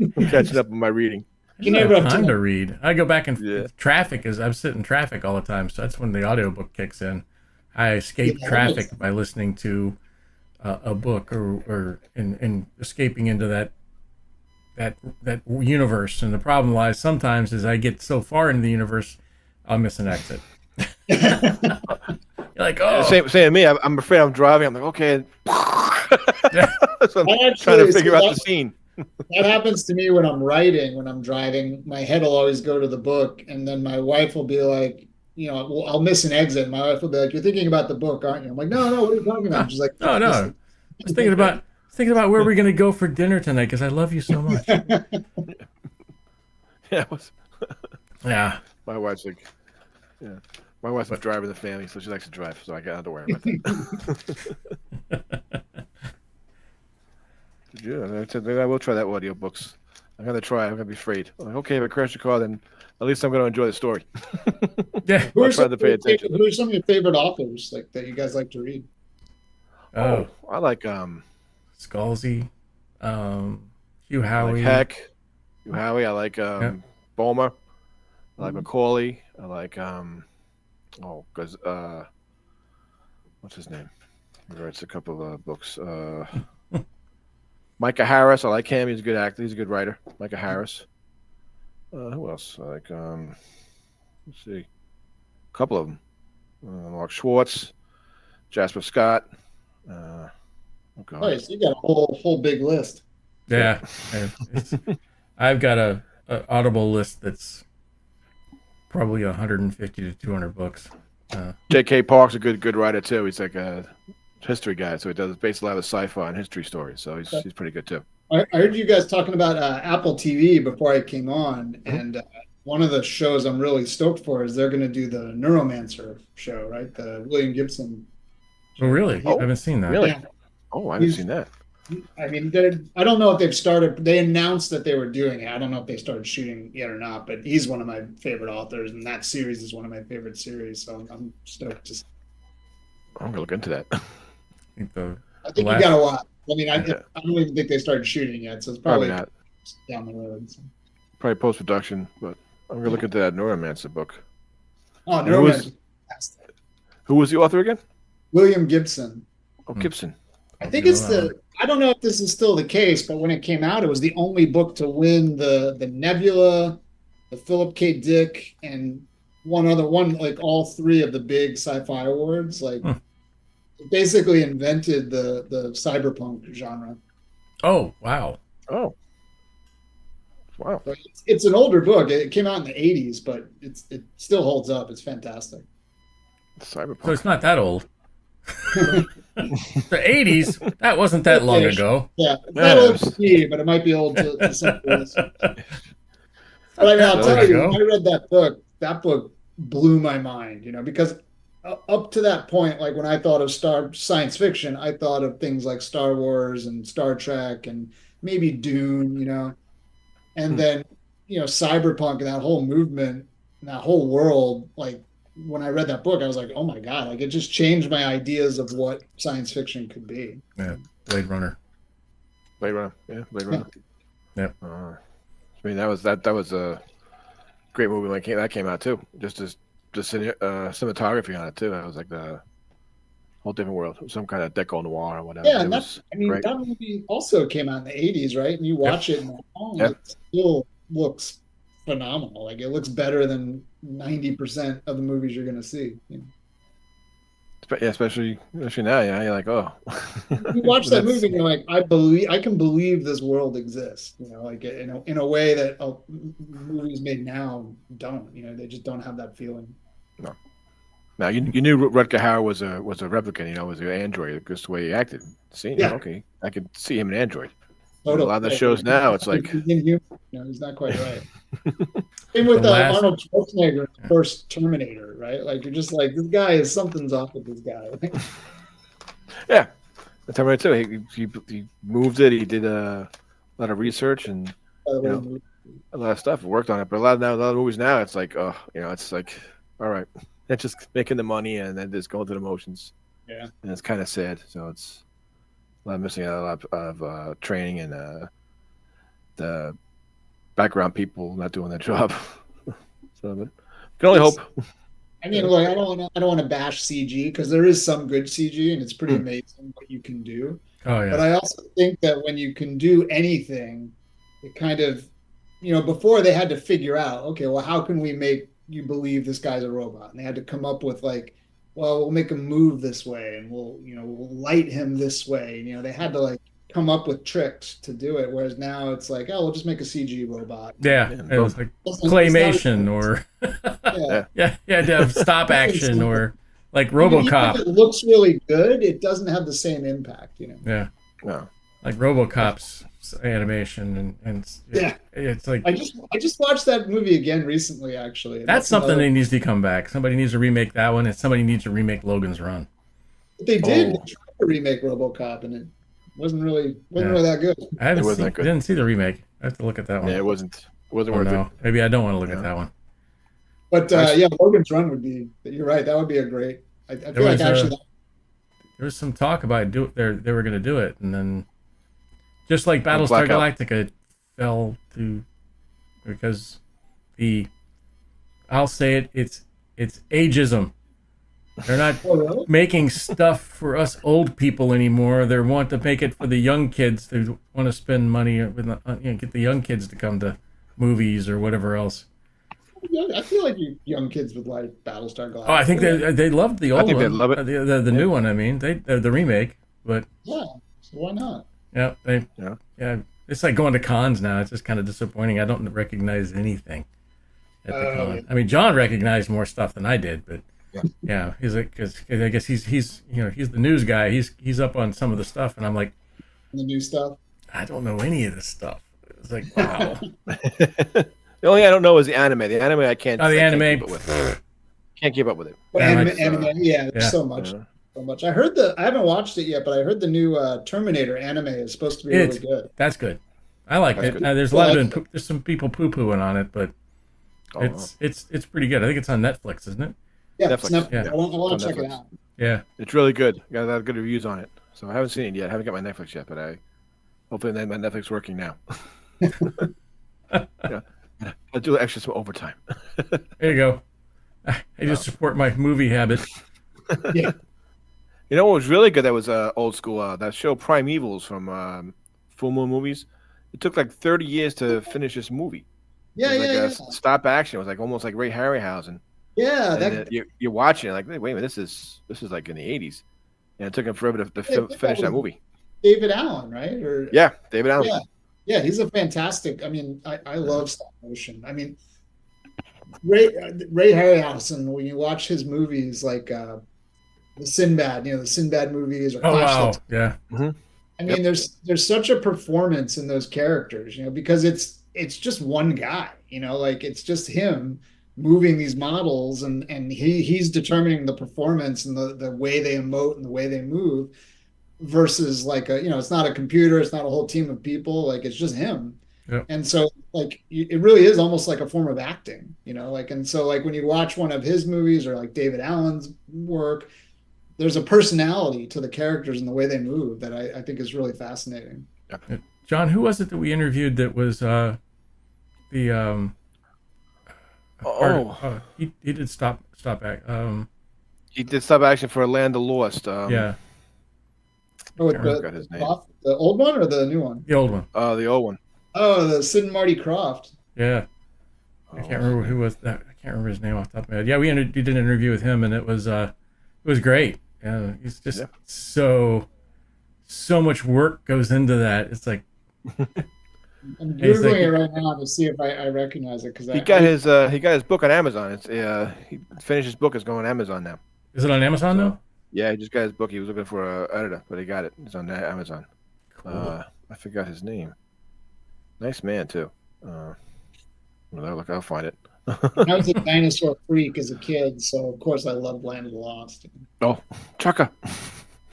I'm catching up on my reading. I don't have time to read. I go back and traffic I'm sitting in traffic all the time, so that's when the audiobook kicks in. I escape traffic by listening to a book or in escaping into that universe. And the problem lies sometimes is I get so far into the universe, I'll miss an exit. You're like, oh, same to me. I'm afraid I'm driving. I'm like, okay. So I'm trying to figure out the scene. That happens to me when I'm writing, when I'm driving. My head will always go to the book, and then my wife will be like, I'll miss an exit. My wife will be like, "You're thinking about the book, aren't you?" I'm like, "No, what are you talking about?" She's like, no. I was thinking about where we're going to go for dinner tonight because I love you so much. Yeah. My wife's like, my wife's a driver of the family, so she likes to drive, so I got to worry about that. Yeah, I will try that audiobooks. I'm going to try. I'm going to be afraid. I'm like, okay, if I crash the car, then at least I'm going to enjoy the story. Yeah. Who are some of your favorite authors that you guys like to read? Oh, I like Scalzi, Hugh Howey. I like Heck, Hugh Howey. I like Bomer. I like Macaulay. I like because what's his name? He writes a couple of books. Micah Harris. I like him. He's a good actor. He's a good writer. Micah Harris. Who else? I like let's see, a couple of them. Mark Schwartz, Jasper Scott. Nice. You got a whole big list. Yeah. I've got a Audible list that's probably 150 to 200 books. J.K. Park's a good writer too. He's like a history guy, so he does basically a lot of sci-fi and history stories. So he's pretty good too. I heard you guys talking about Apple TV before I came on, and one of the shows I'm really stoked for is they're going to do the Neuromancer show, right? The William Gibson. Oh, really? I haven't seen that. Really? Yeah. Oh, I haven't seen that. I mean, I don't know if they've started. They announced that they were doing it. I don't know if they started shooting yet or not. But he's one of my favorite authors, and that series is one of my favorite series. So I'm stoked to. I'm gonna look into that. I think you gotta watch. I mean, I don't even think they started shooting yet, so it's probably not down the road. So. Probably post production, but I'm gonna look into that Neuromancer book. Oh, Neuromancer. Who was the author again? William Gibson. Oh, Gibson. I think it's I don't know if this is still the case, but when it came out, it was the only book to win the Nebula, the Philip K. Dick, and one other one, like all three of the big sci-fi awards. Like, it basically invented the cyberpunk genre. Oh, wow. Oh, wow. So it's an older book. It came out in the 80s, but it still holds up. It's fantastic. Cyberpunk. So it's not that old. The 80s, that wasn't that long ago. Yeah, it's not old to me, but it might be old to some people. But I mean, I'll tell you, when I read that book blew my mind, because up to that point, like when I thought of science fiction, I thought of things like Star Wars and Star Trek and maybe Dune, and then, cyberpunk and that whole movement and that whole world, like, when I read that book, I was like, oh my God, like it just changed my ideas of what science fiction could be. Yeah, Blade Runner. Blade Runner. Yeah, Blade Runner. Yep. I mean, that was a great movie when that came out too. Just cinematography on it too. That was like the whole different world. Some kind of deco noir or whatever. Yeah, It and was that great. movie also came out in the '80s, right? And you watch it now, and Yeah. it still looks phenomenal. Like it looks better than 90% of the movies you're gonna see. Yeah, especially now. Yeah, you're like, oh, You watch that that's movie, and you're like, I can believe this world exists. Like in a way that movies made now don't. They just don't have that feeling. no. Now you knew Rutger Hauer was a replicant. Was an android. Just the way he acted. See, Yeah. Okay, I could see him an android. Totally. A lot of the shows now, it's like, He's inhuman. He's not quite right. Same with The last- Arnold Schwarzenegger, first Terminator, right? Like you're just like, this guy is something's off with this guy. yeah, the Terminator too. He moved it. He did a lot of research and a lot of stuff. Worked on it, but a lot of movies now, it's like, oh, it's like, all right, they're just making the money and then just going through the motions. Yeah, and it's kind of sad. So it's a lot missing out, a lot of training and the background people not doing their job. So but can only hope. I mean, look, I don't want to bash CG because there is some good CG and it's pretty amazing what you can do. Oh yeah. But I also think that when you can do anything, it kind of, before they had to figure out, okay, well, how can we make you believe this guy's a robot? And they had to come up with like, well, we'll make him move this way and we'll light him this way. They had to like come up with tricks to do it. Whereas now it's like, oh, we'll just make a CG robot. Yeah, it was like claymation or yeah, to have stop action or like RoboCop. Even if it looks really good, it doesn't have the same impact, Yeah, No. like RoboCop's animation and yeah, it's like I just watched that movie again recently, actually. that's something that needs to come back. Somebody needs to remake that one, and somebody needs to remake Logan's Run. They did. They tried to remake RoboCop, and it wasn't really that good. I didn't see the remake. I have to look at that one. Yeah, it wasn't worth it. Maybe I don't want to look at that one. But yeah, Logan's Run would be. You're right. That would be a great. I feel like actually. There was some talk about they were going to do it, and then just like Battlestar Galactica fell to because I'll say it's ageism. They're not making stuff for us old people anymore. They want to make it for the young kids. They want to spend money with get the young kids to come to movies or whatever else. I feel like you young kids would like Battlestar Galactica. Oh, I think they loved the old one. I think they love it. The new one. I mean, the remake, but yeah, so why not? Yeah, yeah. It's like going to cons now. It's just kind of disappointing. I don't recognize anything at the con. Yeah. I mean, John recognized more stuff than I did, but yeah, he's like, because I guess he's he's the news guy. He's up on some of the stuff, and I'm like, the new stuff. I don't know any of this stuff. It's like, wow. The only thing I don't know is the anime. The anime I can't. Oh, the anime. Can't keep up with it. Anime, yeah, there's so much. So much. I haven't watched it yet, but I heard the new Terminator anime is supposed to be really good. That's good. I like it. There's a lot of there's some people poo-pooing on it, but it's pretty good. I think it's on Netflix, isn't it? Yeah, Netflix. I want to check it out. Yeah, it's really good. Got a lot of good reviews on it. So I haven't seen it yet. I haven't got my Netflix yet, but hopefully my Netflix working now. Yeah. I'll do extra some overtime. There you go. I just support my movie habit. Yeah. You know what was really good that was old school? That show Primevals from Full Moon Movies. It took like 30 years to finish this movie. Yeah, Stop action. It was like almost like Ray Harryhausen. Yeah, you're watching it like, wait a minute, this is like in the 80s, and it took him forever to finish that movie. David Allen, right? David Allen. Yeah, he's a fantastic. I mean, I love stop motion. I mean, Ray Harryhausen. When you watch his movies, like the Sinbad, the Sinbad movies, or wow, yeah. Mm-hmm. I mean, there's such a performance in those characters, because it's just one guy, like it's just him moving these models, and he's determining the performance and the way they emote and the way they move. Versus like it's not a computer, it's not a whole team of people, like it's just him. Yep. And so like it really is almost like a form of acting, and so like when you watch one of his movies or like David Allen's work, there's a personality to the characters and the way they move that I think is really fascinating. Yep. John, who was it that we interviewed that was the he did stop back. He did stop action for Land of Lost. Yeah, Oh, Can't remember. Forgot his name. the old one or the new one? the old one. The old one. Oh, the Sid and Marty Croft. Yeah, I can't remember who was that. I can't remember his name off the top of my head. Yeah, we did an interview with him, and it was great. Yeah, he's just so much work goes into that. It's like I'm He's googling like- it right now to see if I recognize it because He got his book on Amazon. It's he finished his book. It's going on Amazon now. is it on Amazon though? Yeah, he just got his book. He was looking for an editor, but he got it. It's on Amazon. Cool. I forgot his name. Nice man too. I'll find it. I was a dinosaur freak as a kid, so of course I loved Land of the Lost. Oh, Chaka.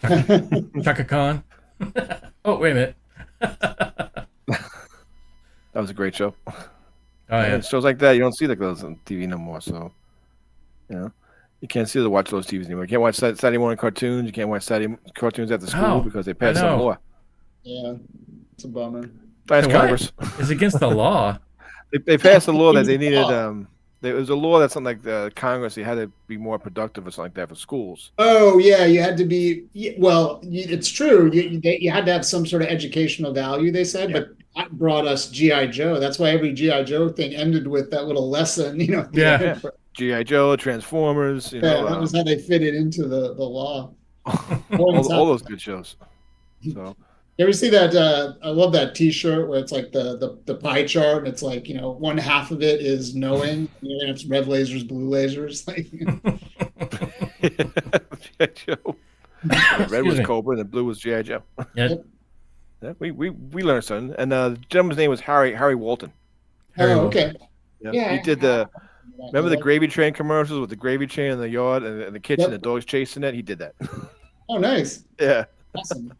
Chaka Khan. Oh, wait a minute. That was a great show. Oh, yeah. And shows like that, you don't see like those on TV no more. So, you can't watch those TVs anymore. You can't watch Saturday morning cartoons. You can't watch Saturday cartoons after school Oh, because they passed some know. law. Yeah, it's a bummer. Thanks, What? Congress. It's against the law. They passed a law that they It's needed. law. There was a law that something like the Congress. They had to be more productive or something like that for schools. Oh yeah, you had to be. Well, it's true. You had to have some sort of educational value. They said, but that brought us GI Joe. That's why every GI Joe thing ended with that little lesson. at the Yeah. end. GI Joe, Transformers. Yeah, that was how they fit it into the law. all those good shows. So You ever see that? I love that T-shirt where it's like the pie chart, and it's like one half of it is knowing, and it's red lasers, blue lasers. GI Joe. Red was me. Cobra, and the blue was GI Joe. Yeah. Yeah, we learned something. And the gentleman's name was Harry Walton. Harry Oh, Wilson. okay. Yeah, he did remember the gravy train commercials with the gravy train in the yard and the kitchen, Yep. the dogs chasing it. He did that. Oh, nice. Yeah, Awesome.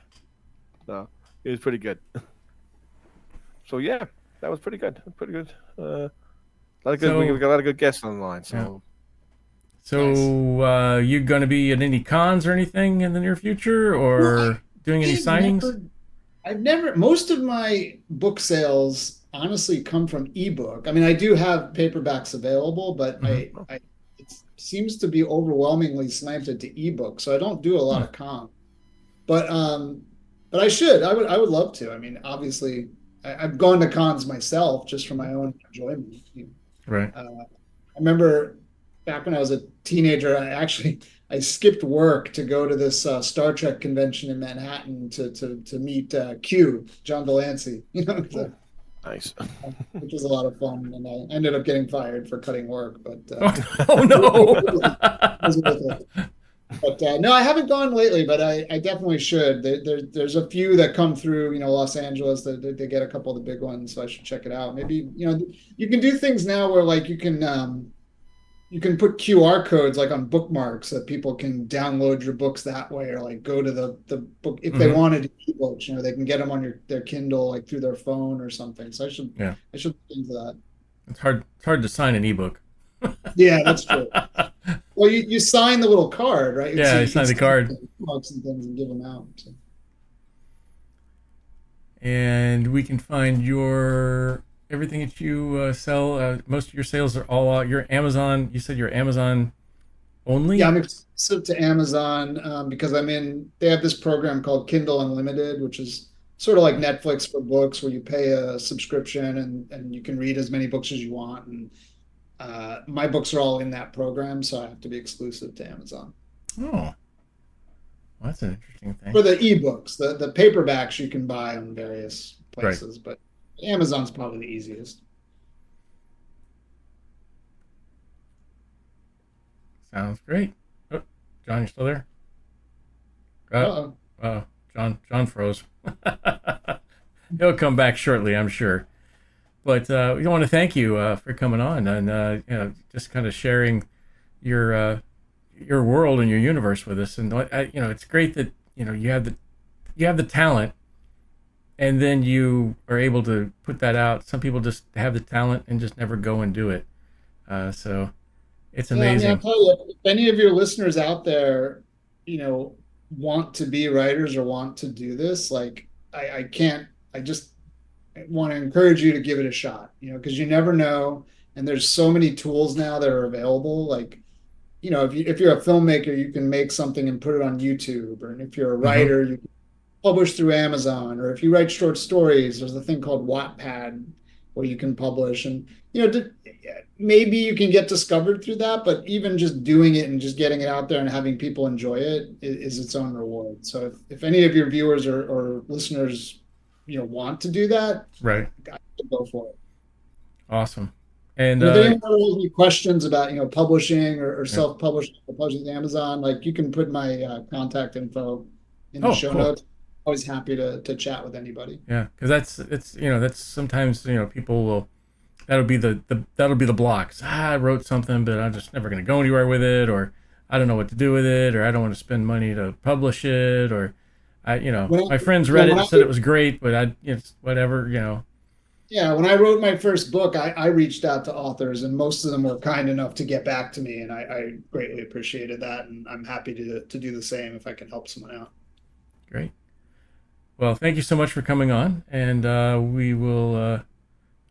so it was pretty good. So yeah, that was pretty good. Pretty good. We got a lot of good guests on the line. So So, you going to be at any cons or anything in the near future, or Well, doing any signings? Most of my book sales honestly come from ebook. I mean, I do have paperbacks available, but it seems to be overwhelmingly slanted to ebook. So I don't do a lot of con. But I should. I would love to. I mean, obviously, I've gone to cons myself just for my own enjoyment. Right. I remember back when I was a teenager, I skipped work to go to this Star Trek convention in Manhattan to meet Q, John Delancey, nice. which was a lot of fun. And I ended up getting fired for cutting work, but Oh no. it was worth it. But no, I haven't gone lately, but I definitely should. There's a few that come through, Los Angeles. They get a couple of the big ones, so I should check it out. Maybe you can do things now where like you can put QR codes like on bookmarks so that people can download your books that way, or like go to the book if they wanted ebooks. They can get them on their Kindle like through their phone or something. So I should look into that. It's hard to sign an ebook. Yeah, that's true. Well, you sign the little card, right? Yeah, you sign the card. Books and things and give them out. So. And we can find everything that you sell. Most of your sales are all your Amazon. You said you're Amazon only? Yeah, I'm exclusive to Amazon because they have this program called Kindle Unlimited, which is sort of like Netflix for books, where you pay a subscription and you can read as many books as you want. And my books are all in that program, so I have to be exclusive to Amazon. Oh, well, that's an interesting thing. For the ebooks, the paperbacks you can buy on various places, but Amazon's probably the easiest. Sounds great. Oh, John, you still there? Uh-oh. John froze. He'll come back shortly, I'm sure. But we want to thank you for coming on and just kind of sharing your world and your universe with us. And it's great that you have the talent, and then you are able to put that out. Some people just have the talent and just never go and do it. So it's amazing. I'll tell you, if any of your listeners out there, want to be writers or want to do this, like I want to encourage you to give it a shot, because you never know. And there's so many tools now that are available. Like, if you're a filmmaker, you can make something and put it on YouTube. Or if you're a Mm-hmm. writer, you can publish through Amazon. Or if you write short stories, there's a thing called Wattpad where you can publish. And, maybe you can get discovered through that, but even just doing it and just getting it out there and having people enjoy it is its own reward. So if any of your viewers or listeners, want to do that, Right. go for it. Awesome. And if anyone has any questions about publishing or self-publishing or publishing with Amazon, like, you can put my contact info in the show notes. Always happy to chat with anybody. Yeah, because that's sometimes people will, that'll be the blocks. I wrote something, but I'm just never going to go anywhere with it, or I don't know what to do with it, or I don't want to spend money to publish it, or my friends read it and said it was great, but it's whatever. Yeah, when I wrote my first book, I reached out to authors, and most of them were kind enough to get back to me, and I greatly appreciated that, and I'm happy to do the same if I can help someone out. Great. Well, thank you so much for coming on, and we will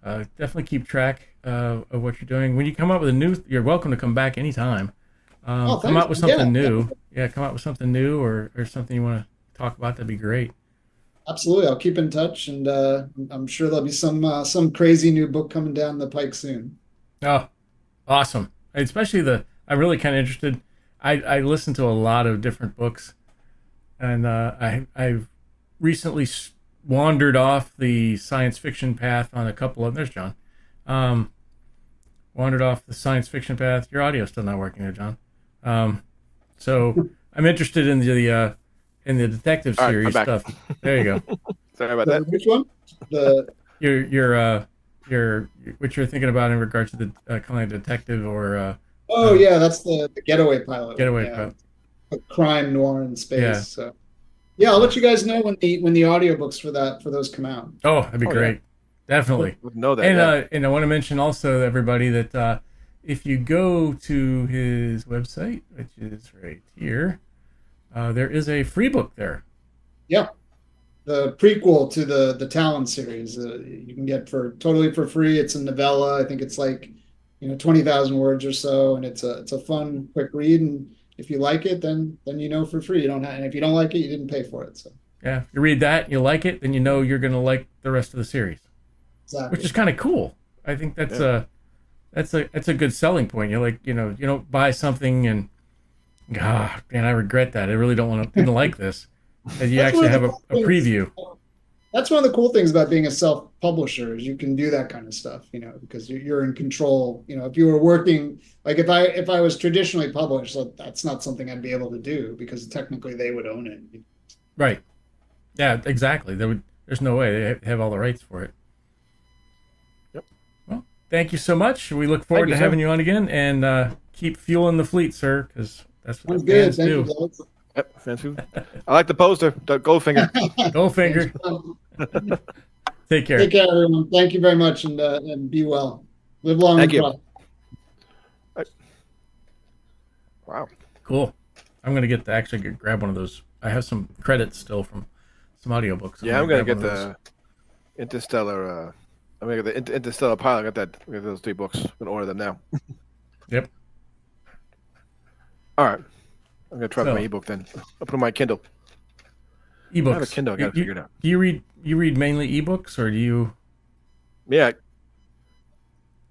definitely keep track of what you're doing. When you come up with you're welcome to come back anytime. Come out with something new. Yeah, come out with something new or something you want to talk about. That'd be great. Absolutely. I'll keep in touch, and I'm sure there'll be some crazy new book coming down the pike soon. Oh, awesome. Especially I'm really kind of interested. I listen to a lot of different books, and I've recently wandered off the science fiction path on a couple of. There's John. Wandered off the science fiction path. Your audio's still not working there, John. So I'm interested in the detective series stuff. There you go. Sorry about that. Which one? Your what you're thinking about in regards to the kind of detective or yeah, that's the Getaway Pilot. Pilot. A crime noir in space. Yeah. So yeah, I'll let you guys know when the audiobooks for those come out. Oh, that'd be great. Yeah. Definitely. Know that. And I want to mention also, everybody, that if you go to his website, which is right here, there is a free book there. Yeah. The prequel to the Talon series, you can get totally for free. It's a novella. I think it's like 20,000 words or so, and it's a fun, quick read. And if you like it, then for free. You don't have, and if you don't like it, you didn't pay for it. So yeah, if you read that, you like it, then you're going to like the rest of the series. Exactly. Which is kind of cool. I think that's a good selling point. You're like, you don't buy something and man, I regret that. I really didn't like this. And you actually have a preview. That's one of the cool things about being a self-publisher is you can do that kind of stuff, because you're in control. If you were working, like if I was traditionally published, that's not something I'd be able to do because technically they would own it. Right. Yeah, exactly. There's no way they have all the rights for it. Yep. Well, thank you so much. We look forward to having you on again, and keep fueling the fleet, sir, because that's what the fans do. Yep, fancy. I like the poster. Goldfinger. Goldfinger. Take care. Take care, everyone. Thank you very much, and be well. Live long. Thank you. Wow. Cool. I'm gonna grab one of those. I have some credits still from some audiobooks. I'm gonna get the Interstellar. I'm gonna get the Interstellar Pilot. I got those 3 books. I'm gonna order them now. Yep. All right. I'm gonna try my ebook then. I'll put on my Kindle. Ebooks. I have a Kindle. I gotta figure it out. Do you read mainly ebooks, or do you? Yeah.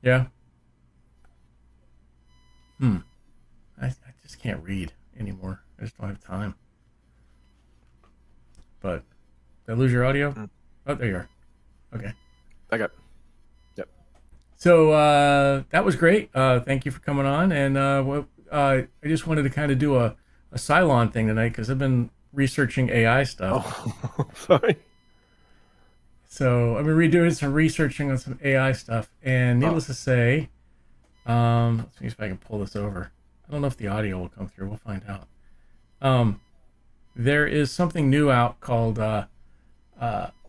Yeah. I just can't read anymore. I just don't have time. But did I lose your audio? Oh, there you are. Okay. I got. Yep. So that was great. Thank you for coming on, and I just wanted to kind of do a Cylon thing tonight because I've been researching AI stuff. Oh, sorry. So I've been redoing some researching on some AI stuff, and needless to say, let's see if I can pull this over. I don't know if the audio will come through. We'll find out. There is something new out called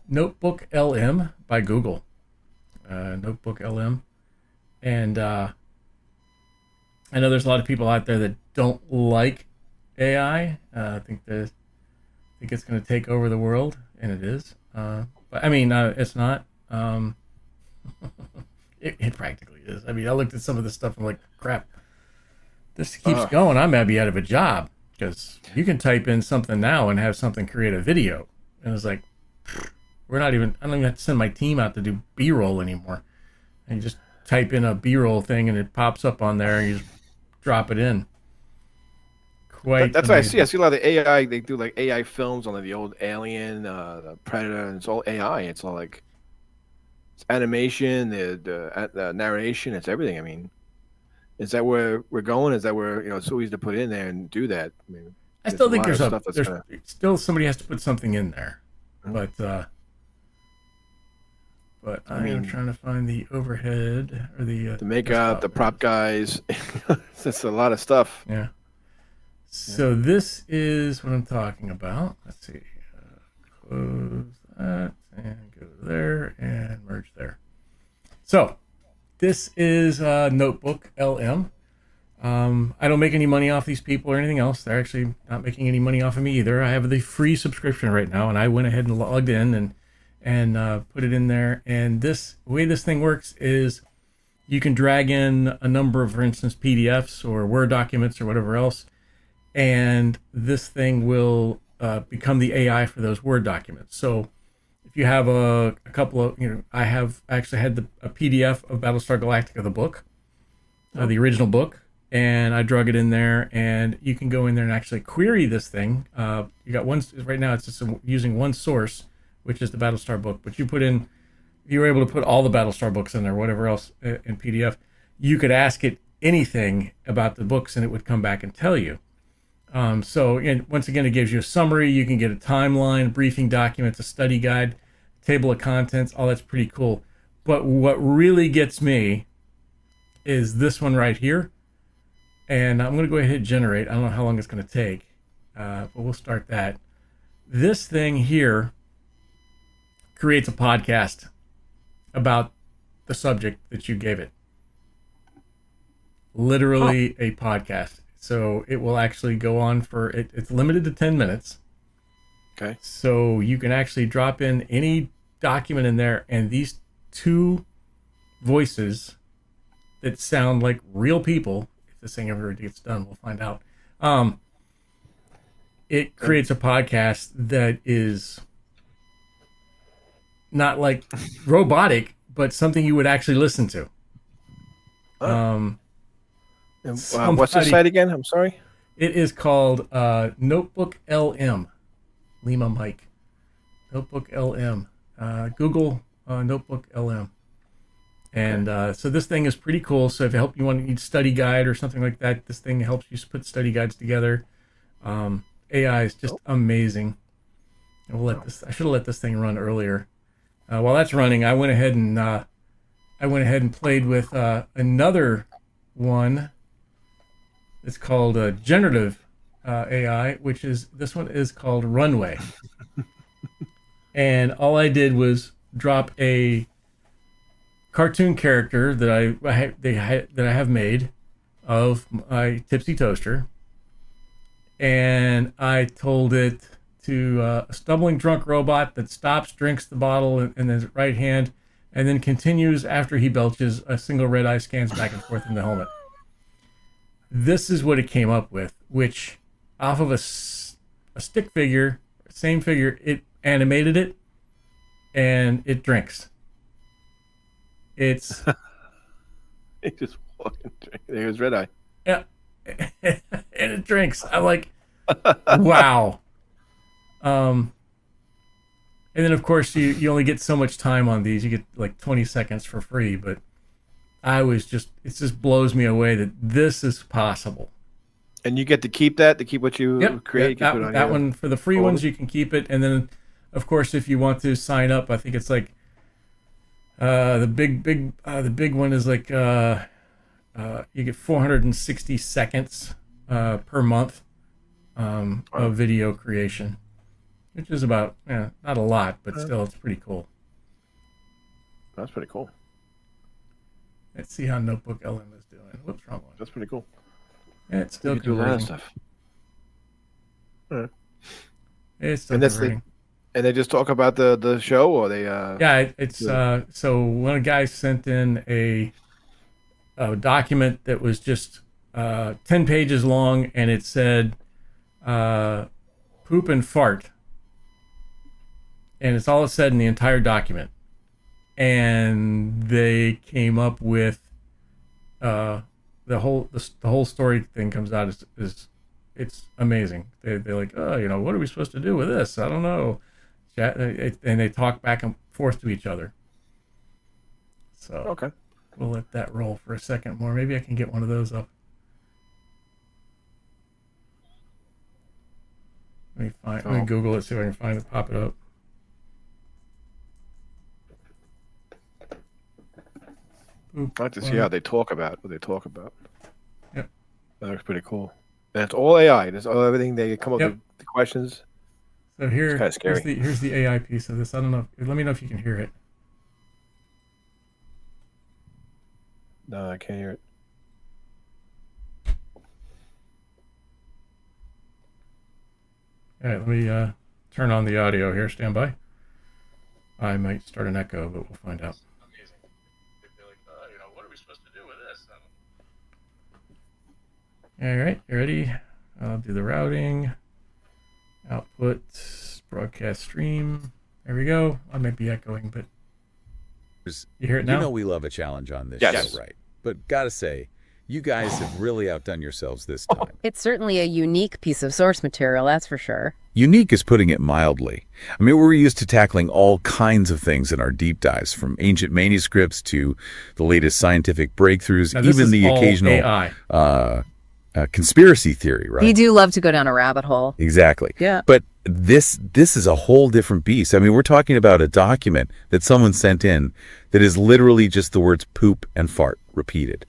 Notebook LM by Google. Notebook LM, and I know there's a lot of people out there that don't like AI. I think it's going to take over the world, and it is. But I mean, it's not. Um, it practically is. I mean, I looked at some of this stuff and I'm like, crap, this keeps going. I might be out of a job because you can type in something now and have something create a video. And it's like, I don't even have to send my team out to do B-roll anymore. And you just type in a B-roll thing and it pops up on there and you just drop it in. That's what I see. I see a lot of AI. They do like AI films on like the old Alien, the Predator, and it's all AI. It's all like it's animation, the narration, it's everything. I mean, is that where we're going? Is that where it's so easy to put in there and do that? I mean, I still think there's gonna... still somebody has to put something in there, but I'm trying to find the overhead or the makeup, the prop guys. It's a lot of stuff. Yeah. So this is what I'm talking about. Let's see. Close that and go there and merge there. So this is Notebook LM. I don't make any money off these people or anything else. They're actually not making any money off of me either. I have the free subscription right now, and I went ahead and logged in and put it in there. And the way this thing works is you can drag in a number of, for instance, PDFs or Word documents or whatever else, and this thing will become the AI for those Word documents. So if you have a couple of, I actually had a PDF of Battlestar Galactica, the book, the original book, and I drug it in there, and you can go in there and actually query this thing. You got one, right now it's just using one source, which is the Battlestar book, but you were able to put all the Battlestar books in there, whatever else in PDF. You could ask it anything about the books and it would come back and tell you. So once again, it gives you a summary. You can get a timeline, briefing documents, a study guide, table of contents. All that's pretty cool. But what really gets me is this one right here. And I'm going to go ahead and hit generate. I don't know how long it's going to take, but we'll start that. This thing here creates a podcast about the subject that you gave it. Literally a podcast. So it will actually go on for, it's limited to 10 minutes. Okay. So you can actually drop in any document in there, and these two voices that sound like real people, if this thing ever gets done, we'll find out. It creates a podcast that is not like robotic, but something you would actually listen to. What's the site again? I'm sorry. It is called Notebook LM. Lima Mike. Notebook LM. Google Notebook LM. And so this thing is pretty cool. So if you need a study guide or something like that, this thing helps you put study guides together. AI is just amazing. I should have let this thing run earlier. While that's running, I went ahead and played with another one. It's called generative AI, this one is called Runway. And all I did was drop a cartoon character that I have made of my Tipsy Toaster, and I told it to a stumbling drunk robot that stops, drinks the bottle in his right hand, and then continues after he belches. A single red eye scans back and forth in the helmet. This is what it came up with, which off of a stick figure, same figure, it animated it, and it drinks. It's he just fucking drinks. There's red eye. Yeah, and it drinks. I'm like, wow. And then of course you only get so much time on these. You get like 20 seconds for free, but it just blows me away that this is possible. And you get to keep that, to keep what you create. Yep, that one for the free ones, you can keep it. And then, of course, if you want to sign up, I think it's like the big one is like you get 460 seconds per month of video creation, which is about not a lot, but still it's pretty cool. That's pretty cool. Let's see how Notebook LM is doing. Whoops, wrong one. That's pretty cool. Yeah, it's still do a lot of converting. stuff. All right. It's still converting. And they just talk about the show, or they Yeah, it's so one of the guys sent in a document that was just 10 pages long, and it said poop and fart, and it's all it said in the entire document. And they came up with the whole story thing comes out is it's amazing. They're like, oh, what are we supposed to do with this? I don't know. And they talk back and forth to each other. So okay. We'll let that roll for a second more. Maybe I can get one of those up. Let me Google it, see if I can find it, pop it up. I'd like to see how they talk about what they talk about. Yep. That looks pretty cool. And it's all AI. That's all everything they come up with the questions. So here's the AI piece of this. I don't know. Let me know if you can hear it. No, I can't hear it. All right, let me turn on the audio here. Stand by. I might start an echo, but we'll find out. Amazing. They're like, what are we supposed to do with this? All right, you ready? I'll do the routing. Output, broadcast stream. There we go. I might be echoing, but you hear it now? You know we love a challenge on this Yes. show, right? But gotta say, you guys have really outdone yourselves this time. It's certainly a unique piece of source material, that's for sure. Unique is putting it mildly. I mean, we're used to tackling all kinds of things in our deep dives, from ancient manuscripts to the latest scientific breakthroughs, Now, this even is the all occasional AI. conspiracy theory, right? You do love to go down a rabbit hole. Exactly. Yeah. But this is a whole different beast. I mean, we're talking about a document that someone sent in that is literally just the words poop and fart repeated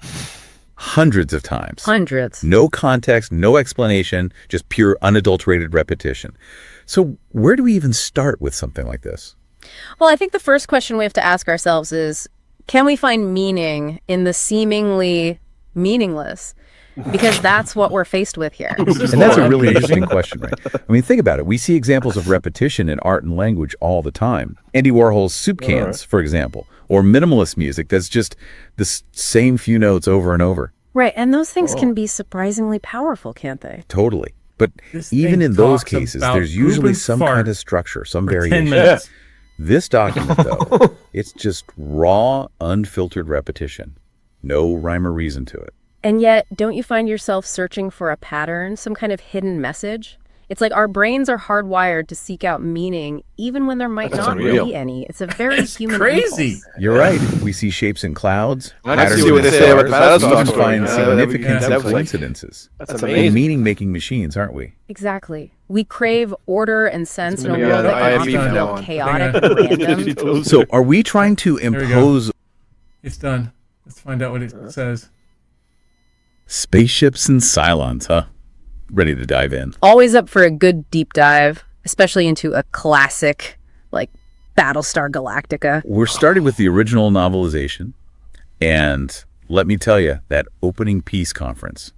hundreds of times. Hundreds. No context, no explanation, just pure unadulterated repetition. So where do we even start with something like this? Well, I think the first question we have to ask ourselves is, can we find meaning in the seemingly meaningless? Because that's what we're faced with here. And that's a really interesting question, right? I mean, think about it. We see examples of repetition in art and language all the time. Andy Warhol's soup cans, for example, or minimalist music that's just the same few notes over and over. Right, and those things can be surprisingly powerful, can't they? Totally. But This even thing in those talks cases, about there's poop usually and some fart kind of structure, some for 10 variation. minutes. This document, though, it's just raw, unfiltered repetition. No rhyme or reason to it. And yet, don't you find yourself searching for a pattern, some kind of hidden message? It's like our brains are hardwired to seek out meaning, even when there might That's not unreal. be any. It's a very It's human crazy. impulse. You're right. We see shapes in clouds, I patterns see in what the they say about stars, we Battlestar even story. find Yeah, significance that in was like- coincidences. That's We're amazing. meaning-making machines, aren't we? Exactly. We crave order and sense in a Yeah, world the that IFB often from now feel on. chaotic and random. So are we trying to we go. impose It's done. Let's find out what it says. spaceships and Cylons, huh? Ready to dive in. Always up for a good deep dive, especially into a classic like Battlestar Galactica. We're starting with the original novelization, and let me tell you, that opening peace conference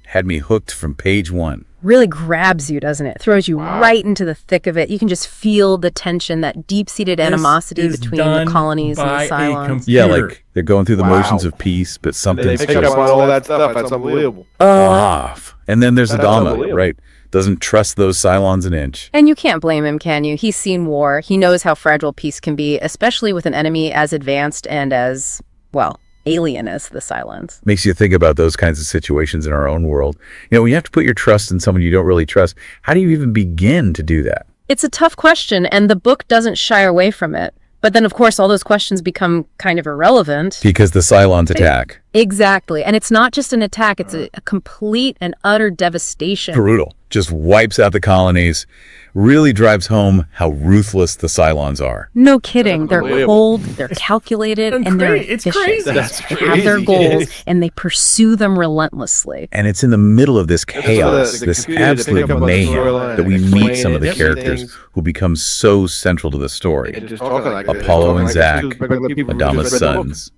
had me hooked from page one. Really grabs you, doesn't it? Throws you right into the thick of it. You can just feel the tension, that deep-seated animosity is between the done colonies and by the a Cylons. Yeah, Computer. like they're going through the Wow. motions of peace, but They something's pick up just on all that stuff. That's unbelievable. off. And then there's That's Adama, unbelievable. right? Doesn't trust those Cylons an inch. And you can't blame him, can you? He's seen war. He knows how fragile peace can be, especially with an enemy as advanced and as, well, alien as the Cylons. Makes you think about those kinds of situations in our own world. You know, when you have to put your trust in someone you don't really trust, how do you even begin to do that? It's a tough question, and the book doesn't shy away from it. But then, of course, all those questions become kind of irrelevant. Because the Cylons attack. Exactly. And it's not just an attack, it's a complete and utter devastation. Brutal. Just wipes out the colonies. Really drives home how ruthless the Cylons are. No kidding. They're Unbelievable. cold, they're calculated, and they're It's efficient. crazy. That's They have their crazy. goals, and they pursue them relentlessly. And it's in the middle of this chaos, the this computer to pick absolute up on the mayhem, storyline that we and meet explain some of the it, characters everything. who become so central to the story. And just talking like this. Apollo Talking and like Zach, this. Regular people who Adama's just read the book. sons.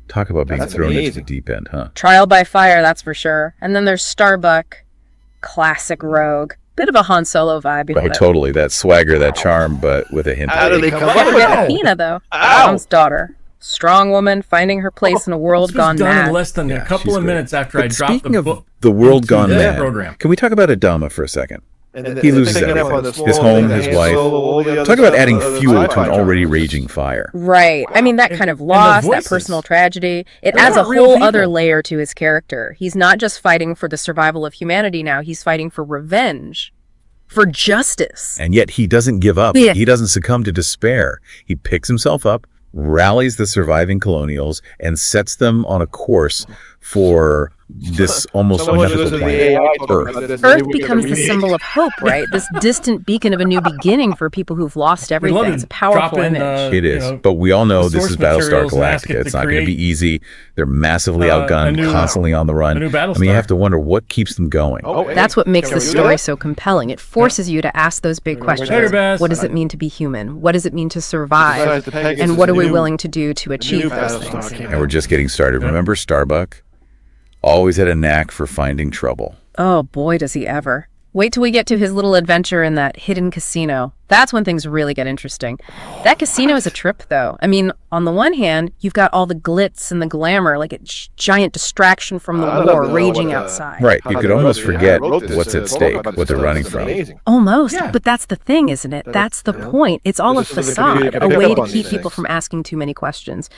Talk about being That's thrown into the amazing. deep end, huh? Trial by fire, that's for sure. And then there's Starbuck, classic rogue. Bit of a Han Solo vibe. Right, totally. That swagger, that charm, but with a hint How of do they come up with Forget that? Athena, though. Ow! Tom's daughter. Strong woman, finding her place in a world This was gone done mad. in less than a Yeah, couple she's of great. minutes after I But dropped speaking the of book. the world into gone this mad, program. can we talk about Adama for a second? And then He loses picking up everything. on the small His home, things, his Han wife. Solo, all the other Talk about stuff, adding other fuel sci-fi to an already genres. raging fire. Right. I mean, that kind of the loss, that voices. personal tragedy, it Those adds a aren't real whole other people. layer to his character. He's not just fighting for the survival of humanity now, he's fighting for revenge, for justice. And yet he doesn't give up. Yeah. He doesn't succumb to despair. He picks himself up, rallies the surviving colonials, and sets them on a course for this almost Someone mythical listen to the planet, AI talk Earth. about this, Earth maybe we can becomes the remake. symbol of hope, right? This distant beacon of a new beginning for people who've lost We'd love everything. to It's a powerful drop in, image. It you is, know, but we all know the this source is Battlestar materials and ask it Galactica. to It's not going to create, be easy. They're massively a outgunned, new- constantly on the run. a new I mean, you Battlestar. have to wonder what keeps them going. Oh, hey, That's what makes can this we do story that? so compelling. It forces you to ask those big questions. Later, Bess. What does it mean to be human? What does it mean to survive? Besides the Pegasus, And what are we the new- willing to do to the new achieve those Battlestar things? came And we're out. just getting started. Remember Starbuck? Always had a knack for finding trouble. Oh boy, does he ever. Wait till we get to his little adventure in that hidden casino. That's when things really get interesting. That casino is a trip, though. I mean, on the one hand, you've got all the glitz and the glamour, like a giant distraction from the I don't war know raging what, outside. Right, How you they could wrote almost it, yeah, forget I wrote this, what's at talk stake, about what they're this running stuff. from. It's amazing. Almost, Yeah. but that's the thing, isn't it? That's the point. It's all a This is so the facade, computer can a pick way up to on keep these people things. from asking too many questions.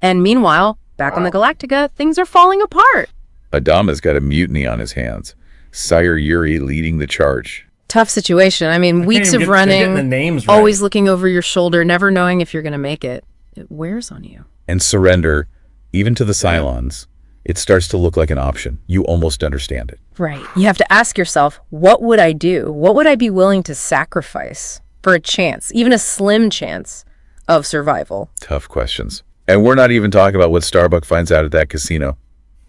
And meanwhile, back on the Galactica, things are falling apart. Adama's got a mutiny on his hands. Sire Yuri leading the charge. Tough situation. I mean, weeks even of they're getting running, the names right. always looking over your shoulder, never knowing if you're going to make it. It wears on you. And surrender, even to the Cylons, it starts to look like an option. You almost understand it. Right. You have to ask yourself, what would I do? What would I be willing to sacrifice for a chance, even a slim chance of survival? Tough questions. And we're not even talking about what Starbuck finds out at that casino.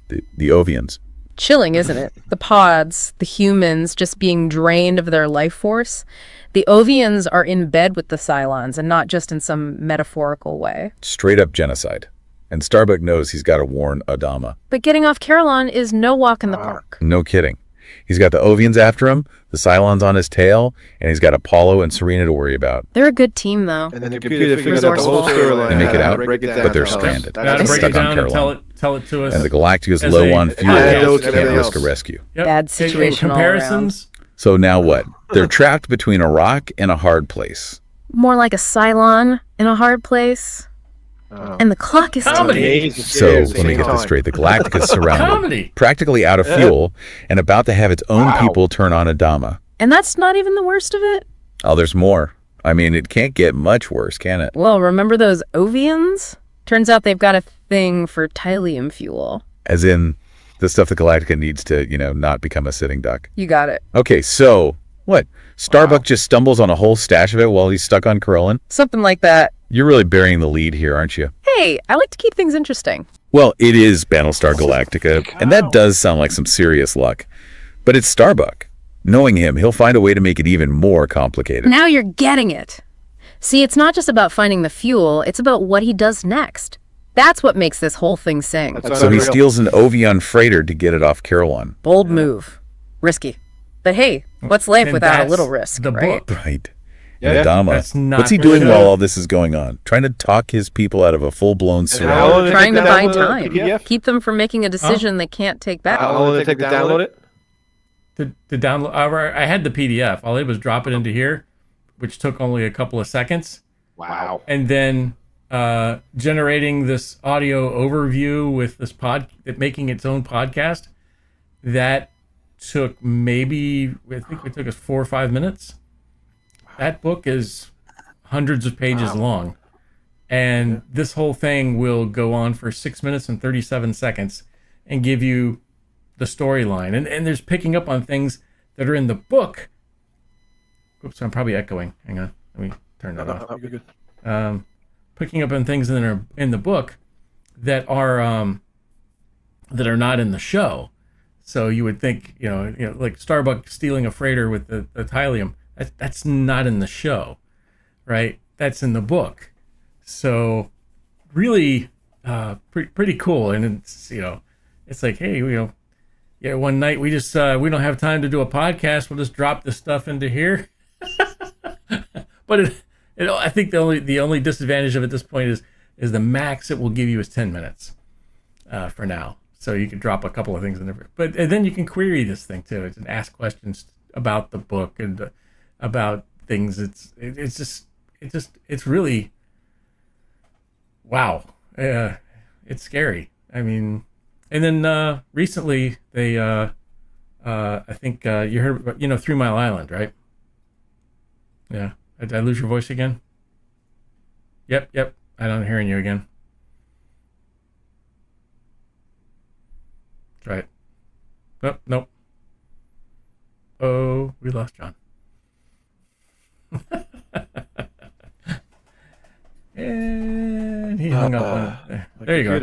The Ovians. Chilling, isn't it? The pods, the humans just being drained of their life force. The Ovians are in bed with the Cylons and not just in some metaphorical way. Straight up genocide. And Starbuck knows he's got to warn Adama. But getting off Carillon is no walk in the park. No kidding. He's got the Ovians after him, the Cylons on his tail, and he's got Apollo and Serena to worry about. They're a good team, though. And then the computer figures out the whole Resourceful. storyline. They make it how to out, break it down but they're to us. stranded. Gotta That's break stuck it on down and Caroline. tell it to us. And the Galactica's As low a- on as fuel, a- can't everything risk a else. rescue. Yep. Bad Okay, situation all around. comparisons. So now what? They're trapped between a rock and a hard place. More like a Cylon in a hard place. And the clock is Comedy. ticking. So let me get this straight. The Galactica's surrounded, Comedy. practically out of fuel, and about to have its own people turn on Adama. And that's not even the worst of it. Oh, there's more. I mean, it can't get much worse, can it? Well, remember those Ovians? Turns out they've got a thing for Tylium fuel. As in the stuff the Galactica needs to, not become a sitting duck. You got it. Okay, so what? Starbuck just stumbles on a whole stash of it while he's stuck on Caroline? Something like that. You're really burying the lead here, aren't you? Hey, I like to keep things interesting. Well, it is Battlestar Galactica, and that does sound like some serious luck. But it's Starbuck. Knowing him, he'll find a way to make it even more complicated. Now you're getting it. See, it's not just about finding the fuel, it's about what he does next. That's what makes this whole thing sing. That's So he unreal. steals an Ovion freighter to get it off Caroline. Bold move. Risky. But hey, what's life And without a that's little risk, the right? book. Right. Yeah, Adama. that's not What's he the doing show. while all this is going on? Trying to talk his people out of a full-blown How surrender. long did it Trying to take buy download the time. PDF? Keep them from making a decision they can't take back. How long did it take to download it? To download, I had the PDF. All I did was drop it into here, which took only a couple of seconds, Wow. and then generating this audio overview with this making its own podcast. That took maybe, I think it took us 4 or 5 minutes. That book is hundreds of pages long, and this whole thing will go on for 6 minutes and 37 seconds and give you the storyline. And there's picking up on things that are in the book. Oops, I'm probably echoing. Hang on, let me turn that off. Good. Picking up on things that are in the book that are not in the show. So you would think, like Starbuck stealing a freighter with the Tylium. That's not in the show, right? That's in the book. So really, pretty cool. And it's it's like, hey, you yeah, one night we just we don't have time to do a podcast. We'll just drop this stuff into here. But I think the only disadvantage of it at this point is the max it will give you is 10 minutes for now. So you can drop a couple of things in there, and then you can query this thing too and ask questions about the book and about things. It's really wow. It's scary. I mean, and then recently they I think you heard about, 3 Mile Island, right? Yeah. Did I lose your voice again? Yep. I'm hearing you again. Try it. Nope. Oh, we lost John. And he hung up on it. There you go.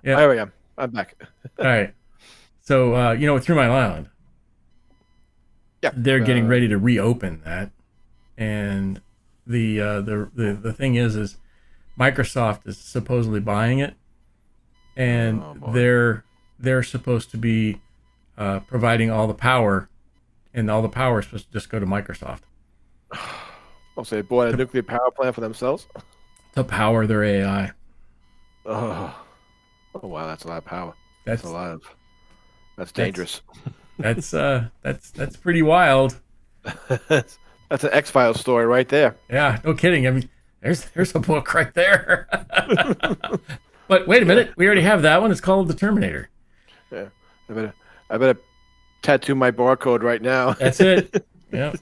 Yeah. There I am. I'm back. All right. So, with 3 Mile Island, yeah, they're getting ready to reopen that. And the thing is Microsoft is supposedly buying it, and they're supposed to be providing all the power, and all the power is supposed to just go to Microsoft. Oh, so they bought a nuclear power plant for themselves to power their AI. Oh wow, that's a lot of power. That's dangerous. That's pretty wild. That's an X-Files story right there. Yeah, no kidding. I mean, there's a book right there. But wait a minute, we already have that one. It's called The Terminator. Yeah, I better tattoo my barcode right now. That's it. Yeah,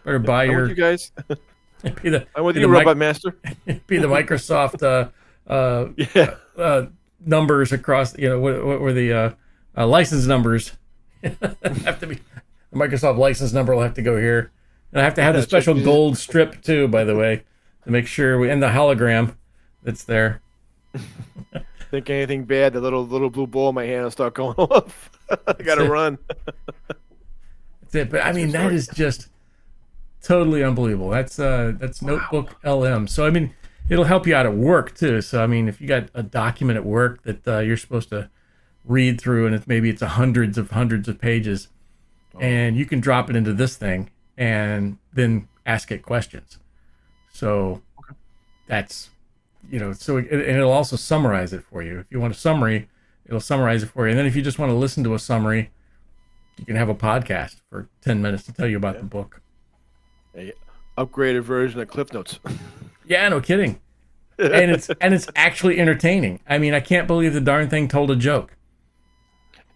better buy your. You guys. I'm with you, Robot Master. Be the Microsoft numbers across. What were the license numbers? Have to be the Microsoft license number will have to go here. And I have to have the special gold strip too, by the way, to make sure and the hologram that's there. Think anything bad, the little blue ball in my hand will start going off. I gotta run. That's it. But I mean, that is just totally unbelievable. That's Notebook LM. So I mean, it'll help you out at work too. So I mean, if you got a document at work that you're supposed to read through, and maybe it's hundreds of pages, and you can drop it into this thing and then ask it questions. So that's, so and it'll also summarize it for you. If you want a summary, it'll summarize it for you. And then if you just want to listen to a summary, you can have a podcast for 10 minutes to tell you about the book. A upgraded version of Cliff Notes. Yeah, no kidding. And it's actually entertaining. I mean, I can't believe the darn thing told a joke.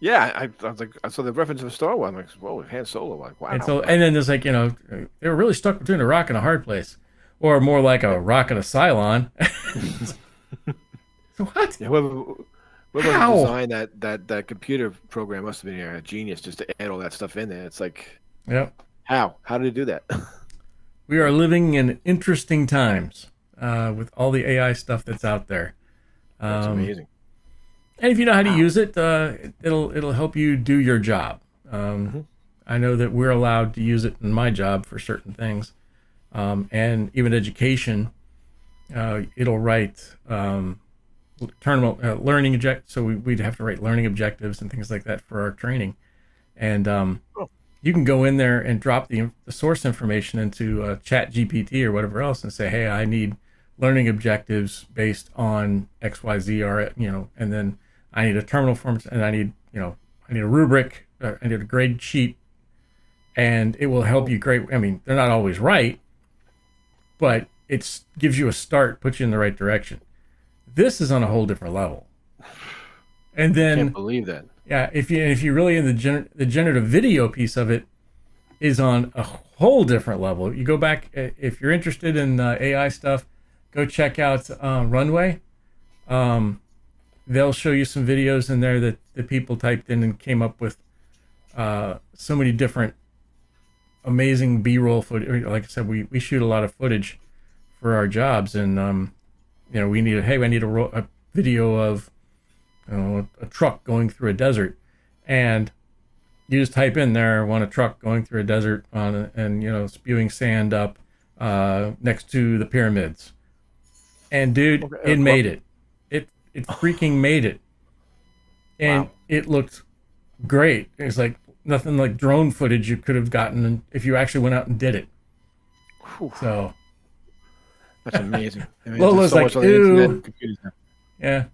Yeah, I was like, I saw the reference of Star Wars. I'm like, whoa, Han Solo. I'm like, wow. And then there's like, they were really stuck between a rock and a hard place, or more like a rock and a Cylon. So what? Yeah, whoever designed that computer program must have been a genius just to add all that stuff in there. It's like, yep. How did he do that? We are living in interesting times with all the AI stuff that's out there. That's amazing. And if you know how to use it, it'll help you do your job. I know that we're allowed to use it in my job for certain things, and even education. It'll write learning objectives. So we'd have to write learning objectives and things like that for our training. And you can go in there and drop the source information into Chat GPT or whatever else, and say, "Hey, I need learning objectives based on XYZ," or and then I need a terminal form, and I need a rubric, I need a grade sheet, and it will help you grade. I mean, they're not always right, but it gives you a start, puts you in the right direction. This is on a whole different level. And then I can't believe that. Yeah, if you really in the generative video piece of it is on a whole different level. You go back if you're interested in AI stuff, go check out Runway. They'll show you some videos in there that people typed in and came up with so many different amazing B-roll footage. Like I said, we shoot a lot of footage for our jobs, and we need a video of a truck going through a desert, and you just type in there, want a truck going through a desert and spewing sand up next to the pyramids, and dude, it made it. It freaking made it, and It looked great. It's like nothing like drone footage you could have gotten if you actually went out and did it. Whew, So that's amazing. I mean, Lola's there's so like, much on the internet "Ooh." and computers now. yeah.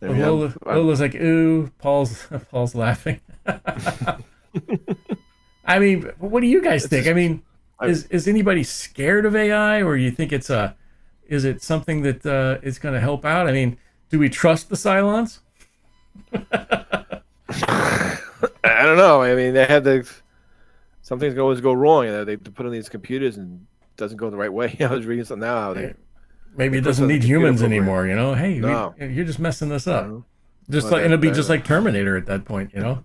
I mean, Lola's like, ooh. Paul's laughing. I mean, what do you guys think? I mean, is anybody scared of AI, or you think is it something that is going to help out? I mean, do we trust the Cylons? I don't know. I mean, some things always go wrong. They put on these computers and it doesn't go the right way. I was reading something now. Maybe it put doesn't on the need computer humans program. anymore. Hey, No. you're just messing this up. Just Well, like, and it'll be that- just like Terminator at that point. Yeah,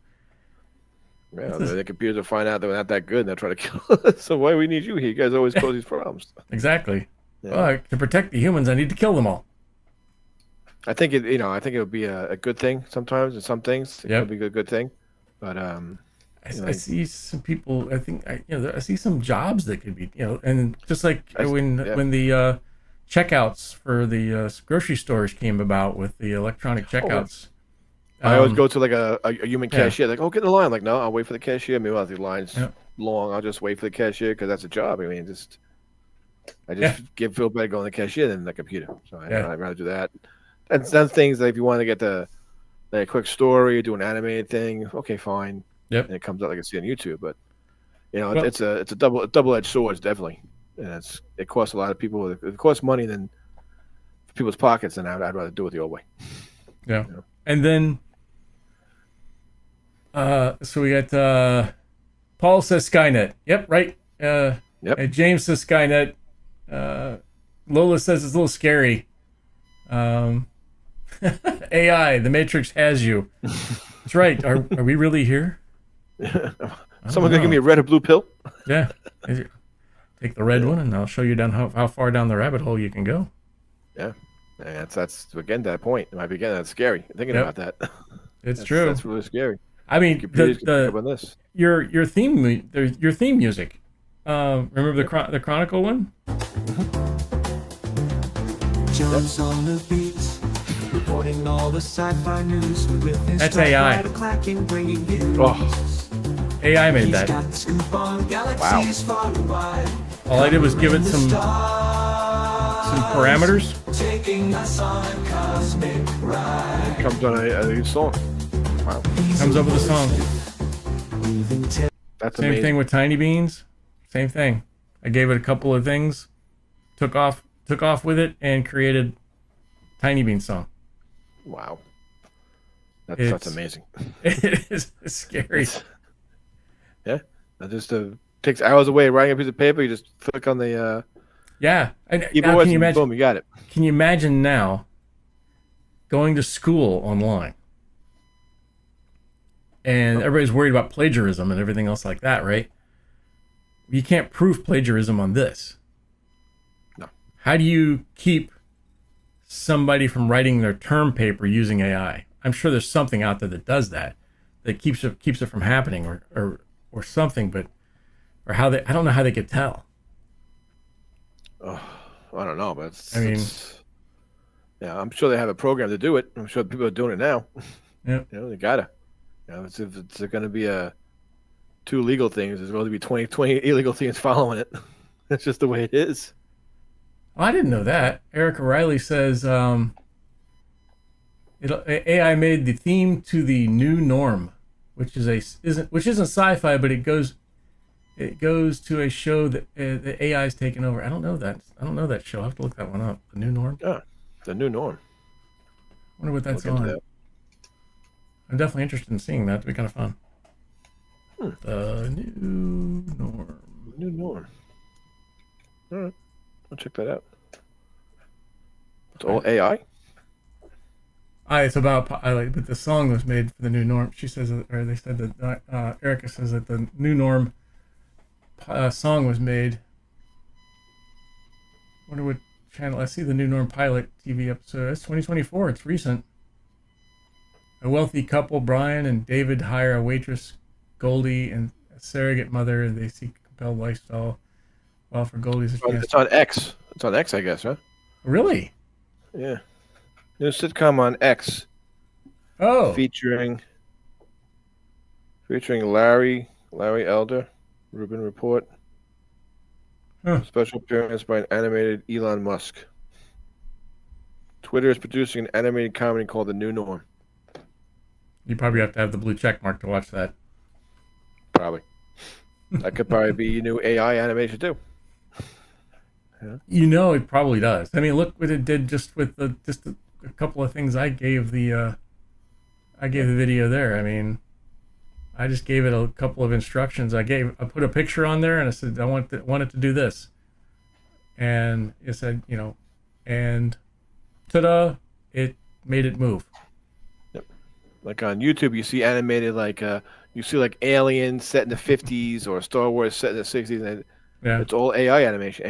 the computers will find out they're not that good and they'll try to kill us. So why do we need you here? You guys always cause these problems. Exactly. Yeah. Well, to protect the humans, I need to kill them all. I think it would be a good thing sometimes, and some things it Yep. could be a good thing. But I see some people. I think I see some jobs that could be and just like yeah. when the checkouts for the grocery stores came about with the electronic checkouts. I always go to like a human yeah. cashier. Like, oh, get in the line. Like, no, I'll wait for the cashier. Meanwhile, the line's Yeah. long. I'll just wait for the cashier because that's a job. I mean, I just feel better going to the cashier than the computer. So I'd rather do that. And some things like if you want to get a quick story, do an animated thing, okay, fine. Yep. And it comes out like I see on YouTube, but Well- it's a double-edged sword, definitely. And it costs a lot of people. If it costs money, then for people's pockets, then I'd rather do it the old way. Yeah. And then so we got Paul says Skynet. Yep, right. Yep. And James says Skynet. Lola says it's a little scary. AI, the Matrix has you. That's right. Are we really here? Someone gonna give me a red or blue pill? Yeah. Take the red one, and I'll show you down how far down the rabbit hole you can go. Yeah. And that's again that point. It might be again that's scary. Thinking Yep. about that. It's true. That's really scary. I mean, Computers can pick up on this. your theme music. Remember the Chronicle one? Jones on the beats, reporting all the sci-fi news with his That's AI. typewriter clacking, bringing you Oh. AI made He's that. got the scoop on galaxies far and wide. All I did was give it some parameters. Taking us on a cosmic ride. Comes on a new song. Wow. Comes up with a song. That's Same amazing. thing with Tiny Beans. Same thing. I gave it a couple of things, took off with it, and created Tiny Bean song. Wow. That's It's- amazing. It is scary. Yeah. That just takes hours away writing a piece of paper. You just click on the Yeah. And keyboard now, can you and imagine? boom, you got it. Can you imagine now going to school online? And everybody's worried about plagiarism and everything else like that, right? You can't prove plagiarism on this. No. How do you keep somebody from writing their term paper using AI? I'm sure there's something out there that does that keeps it from happening or something, but I don't know how they could tell. I don't know, but yeah, I'm sure they have a program to do it. I'm sure people are doing it now. Yeah. They gotta. If it's going to be two legal things, there's going to be 20 illegal things following it. That's just the way it is. Oh, I didn't know that. Eric O'Reilly says AI made the theme to the new norm, which isn't sci-fi, but it goes to a show that the AI's taken over. I don't know that show. I will have to look that one up. The new norm. Yeah, the new norm. I wonder what that's Look into on. that. I'm definitely interested in seeing that. It'd be kind of fun. The new norm. New norm. All right, I'll check that out. It's all AI. It's about but the song was made for the new norm. She says, or they said that Erica says that the new norm song was made. Wonder what channel? I see the new norm pilot TV episode. It's 2024. It's recent. A wealthy couple, Brian and David, hire a waitress, Goldie, and a surrogate mother. They seek a compelled lifestyle. While for Goldie's a chance. It's on X. It's on X, I guess, huh? Really? Yeah. New sitcom on X Oh, featuring featuring Larry Elder, Rubin Report. Special appearance by an animated Elon Musk. Twitter is producing an animated comedy called The New Norm. You probably have to have the blue check mark to watch that. Probably. That could probably be new AI animation too. Yeah. You know, it probably does. I mean, look what it did just with a couple of things I gave the video there. I mean, I just gave it a couple of instructions. I put a picture on there and I said I want it to do this, and it said, you know, and ta-da! It made it move. Yep. Like on YouTube, you see animated you see like Aliens set in the 50s or Star Wars set in the 60s, and Yeah. it's all AI animation.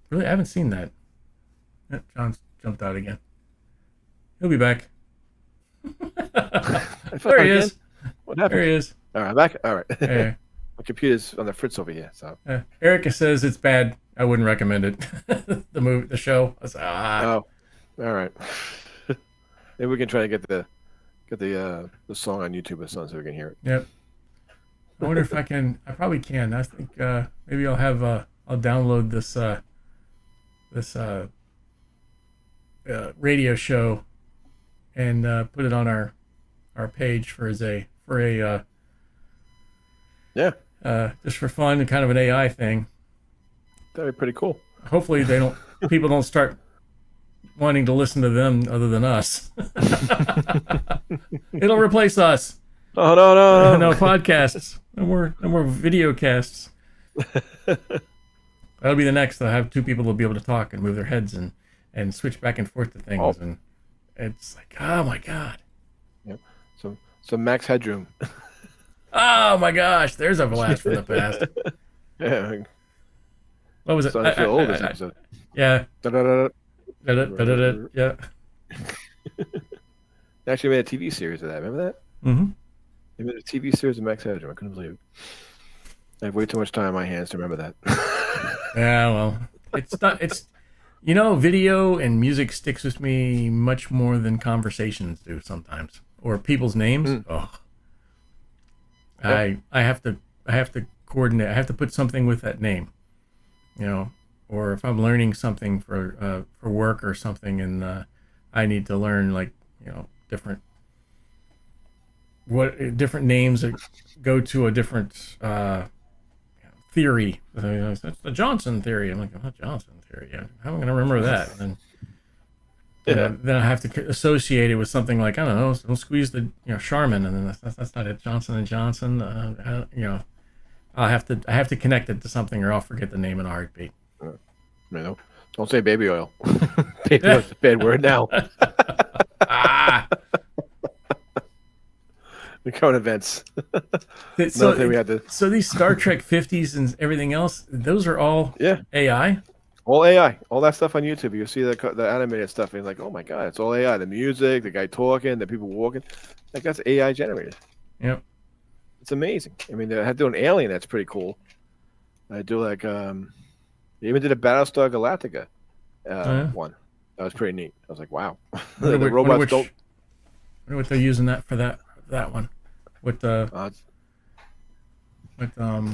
Really, I haven't seen that. Yep, John's jumped out again. He'll be back. There he is. What happened? There he is. All right, I'm back. All right. Yeah. My computer's on the fritz over here. So. Erica says it's bad. I wouldn't recommend it. the show. I was like, Oh, all right. Maybe we can try to get the song on YouTube or something so we can hear it. Yep. I wonder if I can. I probably can. I think maybe I'll have I'll download this radio show and put it on our page for a just for fun and kind of an AI thing. That'd be pretty cool. Hopefully people don't start wanting to listen to them other than us. It'll replace us. Oh no. No podcasts. No more video casts. That'll be the next. I'll have two people that'll be able to talk and move their heads and switch back and forth to things. And it's like, oh my God. Yep. So Max Headroom. Oh my gosh, there's a blast from the past. Yeah. What was it? So I feel old this episode. Yeah. Da-da-da-da. Yeah. They actually made a TV series of that. Remember that? Mm-hmm. They made a TV series of Max Headroom. I couldn't believe it. I have way too much time on my hands to remember that. Yeah, well, it's video and music sticks with me much more than conversations do sometimes, or people's names. Oh, I have to coordinate. I have to put something with that name, or if I'm learning something for work or something, and I need to learn different names that go to a different theory. That's the Johnson theory. I'm like, oh, Johnson theory. Yeah, how am I going to remember that? And then I have to associate it with something like, I don't know, don't squeeze the Charmin, and then that's not it. Johnson and Johnson. I have to connect it to something, or I'll forget the name in a heartbeat. No, don't say baby oil. Baby oil's a bad word now. The current events. So these Star Trek 50s and everything else, those are all AI? All AI. All that stuff on YouTube. You see the animated stuff, and you're like, oh my God, it's all AI. The music, the guy talking, the people walking. That's AI generated. Yep. It's amazing. I mean, they had to do an Alien that's pretty cool. I do they even did a Battlestar Galactica one. That was pretty neat. I was like, wow. The robots don't. I wonder what they're using that for that one. With the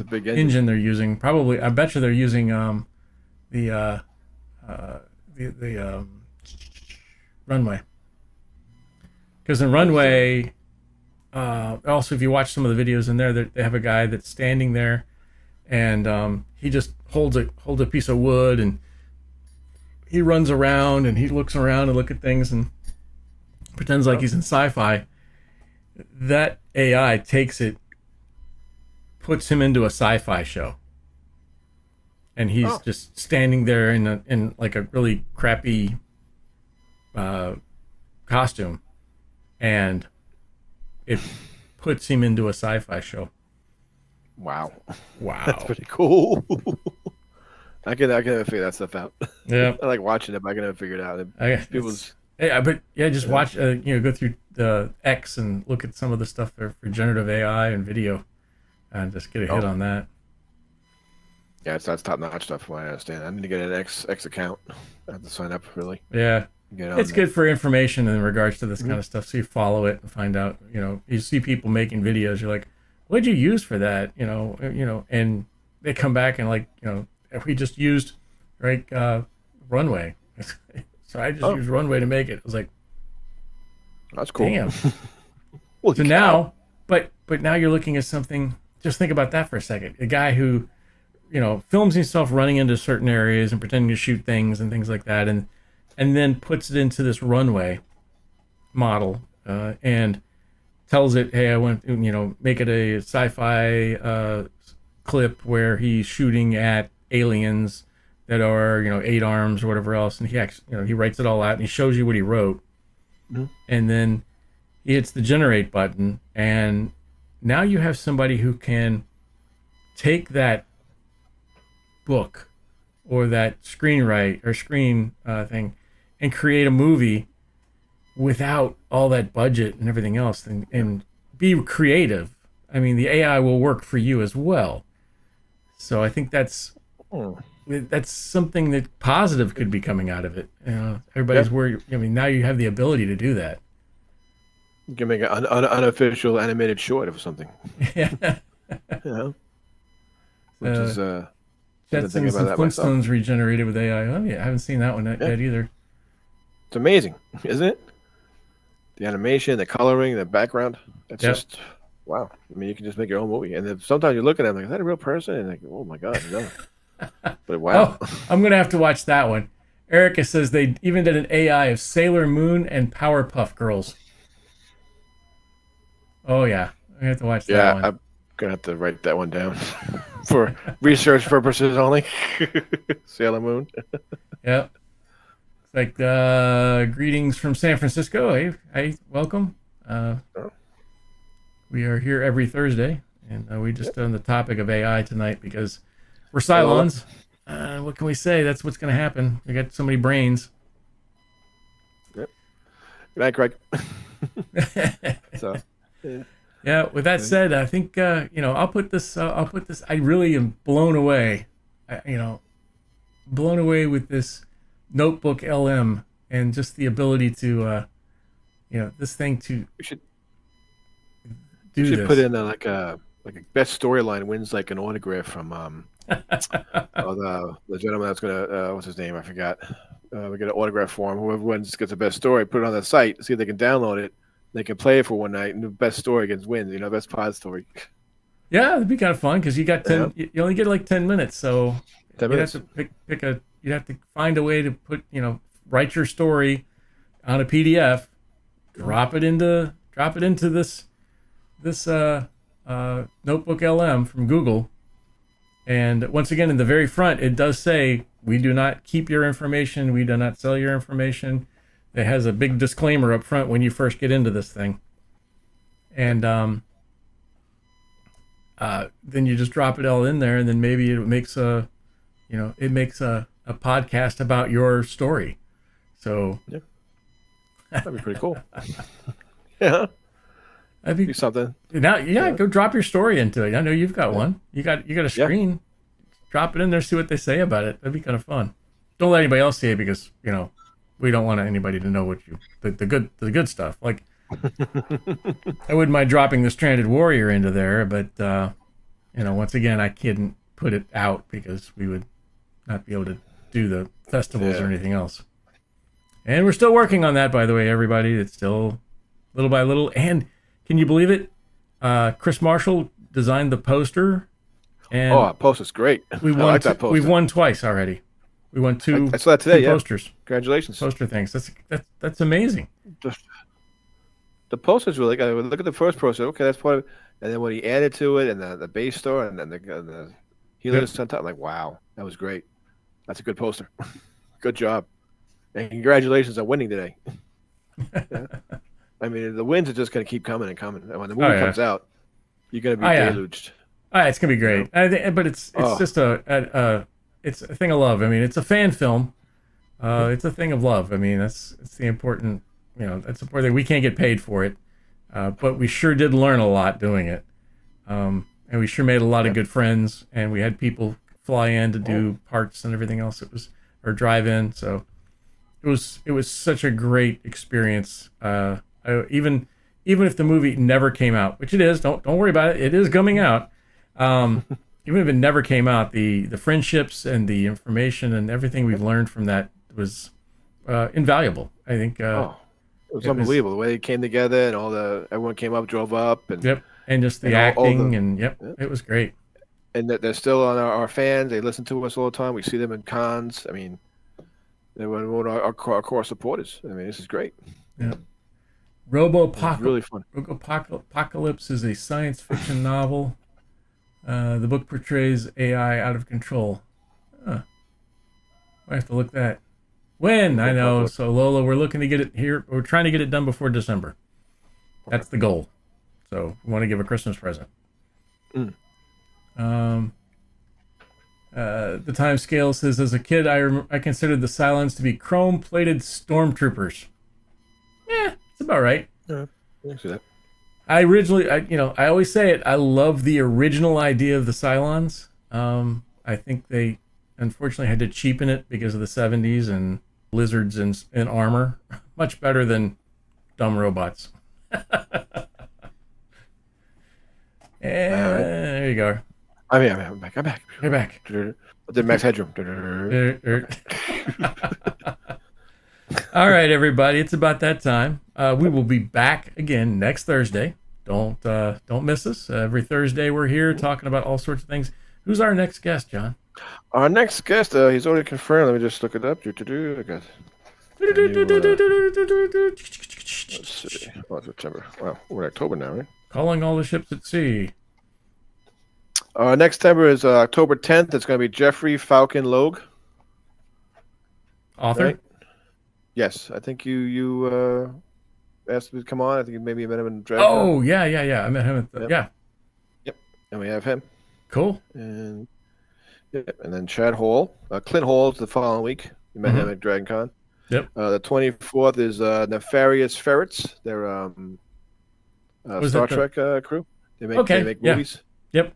big engine they're using. Probably, I bet you they're using the runway. Because in runway, also if you watch some of the videos in there, they have a guy that's standing there, and he just holds a piece of wood, and he runs around and he looks around and look at things and pretends like he's in sci-fi. That AI takes it, puts him into a sci-fi show, and he's just standing there in like a really crappy costume, and it puts him into a sci-fi show. Wow. That's pretty cool. I can never figure that stuff out. Yeah, I like watching it, but I can never figure it out. Just watch. Go through the X and look at some of the stuff for generative AI and video, and just get a hit on that. Yeah, that's top notch stuff. From what I understand, I need to get an X account. I have to sign up really. Yeah, Get on It's there. good for information in regards to this kind of stuff. So you follow it and find out, you see people making videos. You're like, what'd you use for that? And they come back and like, if we just used runway. So I just used runway to make it. I was like, That's cool. damn. Holy So cow. now, but now you're looking at something. Just think about that for a second. A guy who, films himself running into certain areas and pretending to shoot things and things like that, and then puts it into this runway model and tells it, hey, I want to, make it a sci-fi clip where he's shooting at aliens that are, 8 arms or whatever else, and he actually, he writes it all out and he shows you what he wrote, and then he hits the generate button, and now you have somebody who can take that book or that screenwrite or screen thing and create a movie without all that budget and everything else, and be creative. I mean, the AI will work for you as well. So I think that's something that positive could be coming out of it. Everybody's worried. I mean, now you have the ability to do that. You can make an unofficial animated short of something. Yeah. Which is Jetsons thinking and about that myself. Flintstones regenerated with AI. Oh, yeah, I haven't seen that one yet either. It's amazing, isn't it? The animation, the coloring, the background. It's just wow. I mean, you can just make your own movie. And then sometimes you look at them like, is that a real person? And like, oh my God, no. But wow. Oh, I'm gonna have to watch that one. Erica says they even did an AI of Sailor Moon and Powerpuff Girls. Oh yeah, I have to watch that one. I'm gonna have to write that one down for research purposes only. Sailor Moon. Yep. It's like greetings from San Francisco. Hey, welcome. We are here every Thursday, and we just on the topic of AI tonight because we're Cylons. What can we say? That's what's going to happen. We got so many brains. Yep. Good night, Craig. So. Yeah. With that said, I think I'll put this. I really am blown away. Blown away with this notebook LM and just the ability to, this thing to do You should this. put in like a best storyline wins like an autograph from the gentleman that's gonna what's his name? I forgot. We get an autograph for him. Whoever wins gets the best story. Put it on the site. See if they can download it. They can play it for one night, and the best story wins. Best pod story. Yeah, it'd be kind of fun because you got 10. You only get like 10 minutes, so 10 minutes. You'd have to pick a. You'd have to find a way to put write your story on a PDF, drop it into this notebook LM from Google, and once again in the very front it does say we do not keep your information, we do not sell your information. It has a big disclaimer up front when you first get into this thing, and then you just drop it all in there, and then maybe it makes a podcast about your story. So yeah, that'd be pretty cool. Yeah, that'd be something. Now, go drop your story into it. I know you've got one. You got a screen. Yeah. Drop it in there, see what they say about it. That'd be kind of fun. Don't let anybody else see it because we don't want anybody to know what the good stuff. Like I wouldn't mind dropping the Stranded Warrior into there, but once again, I couldn't put it out because we would not be able to do the festivals or anything else. And we're still working on that, by the way, everybody. It's still little by little. And can you believe it? Chris Marshall designed the poster. And poster's great. We won. Like that poster. We've won twice already. We won two. I saw that today. Posters. Congratulations. Poster things. That's amazing. The poster's really good. Look at the first poster. Okay, that's part of it. And then when he added to it, and the base store, and then the Helios on top, I'm like, wow, that was great. That's a good poster. Good job. And congratulations on winning today. Yeah. I mean, the wins are just going to keep coming and coming. And when the movie comes out, you're going to be deluged. It's going to be great. But it's just it's a thing of love. I mean, it's a fan film. It's a thing of love. I mean, it's the important, that's important thing. We can't get paid for it, but we sure did learn a lot doing it. And we sure made a lot of good friends, and we had people fly in to do parts and everything else. Or drive in. So it was such a great experience. Even if the movie never came out, which it is, don't worry about it. It is coming out. Even if it never came out, the friendships and the information and everything we've learned from that was invaluable. I think. It was unbelievable the way it came together, and everyone came up, drove up, and yep, and just the and acting, it was great. And they're still on our fans. They listen to us all the time. We see them in cons. I mean, they were our core supporters. I mean, this is great. Yeah. Really fun. Robopocalypse is a science fiction novel. The book portrays AI out of control. I have to look that. When? I know. So Lola, we're looking to get it here. We're trying to get it done before December. That's the goal. So we want to give a Christmas present. The time scale says, as a kid, I considered the Cylons to be chrome-plated stormtroopers. Yeah, it's about right. Yeah, I see that. I always say it. I love the original idea of the Cylons. I think they unfortunately had to cheapen it because of the 70s and lizards in armor. Much better than dumb robots. There you go. I'm back. You're back. The max headroom. All right, everybody. It's about that time. We will be back again next Thursday. Don't miss us. Every Thursday we're here talking about all sorts of things. Who's our next guest, John? Our next guest, he's already confirmed. Let me just look it up. I guess. Let's see. Oh, September. Wow, we're in October now, right? Calling all the ships at sea. Next member is October 10th. It's going to be Jeffrey Falcon Logue. Author? Right? Yes, I think you asked him to come on. I think maybe you met him in Dragon. Oh, yeah. I met him at Yep. And we have him. Cool. And then Chad Hall. Clint Hall's the following week. You met him at Dragon Con. Yep. The 24th is Nefarious Ferrets. They're Star Trek crew. They make movies. Yep.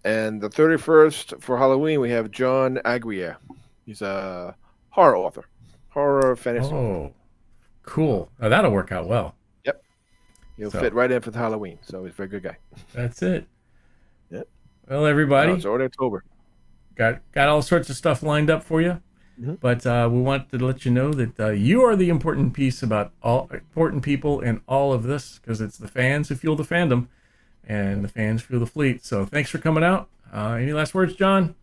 And the 31st for Halloween, we have John Aguirre. He's a horror author. Horror fantasy. Oh, cool. Now that'll work out well. Yep. He'll fit right in for the Halloween. So he's a very good guy. That's it. Yep. Well, everybody. It's already October. Got all sorts of stuff lined up for you. But we want to let you know that you are the important piece about all important people in all of this, because it's the fans who fuel the fandom, and the fans fuel the fleet. So thanks for coming out. Any last words, John?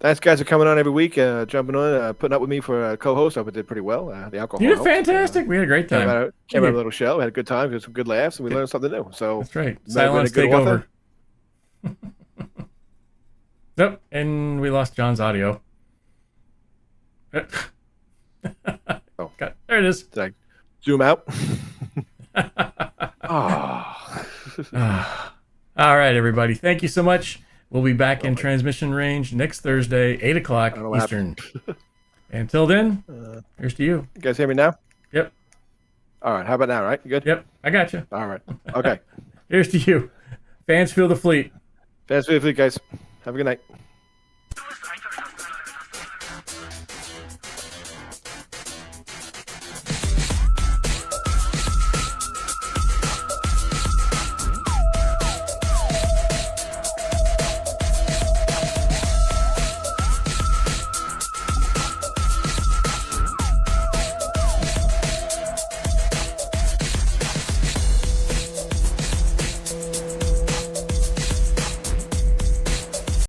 Thanks, guys, for coming on every week, jumping on, putting up with me for a co-host. I hope I did pretty well. The alcohol. You did fantastic. We had a great time. Came out a little show. We had a good time. Had some good laughs, and we learned something new. So that's right. Cylons take over. Yep, and we lost John's audio. Oh, there it is. Did I zoom out? All right, everybody. Thank you so much. We'll be back in transmission range next Thursday, 8 o'clock Eastern. Until then, here's to you. You guys hear me now? Yep. All right. How about now, right? You good? Yep. I got you. All right. Okay. Here's to you. Fans fuel the fleet. Fans fuel the fleet, guys. Have a good night.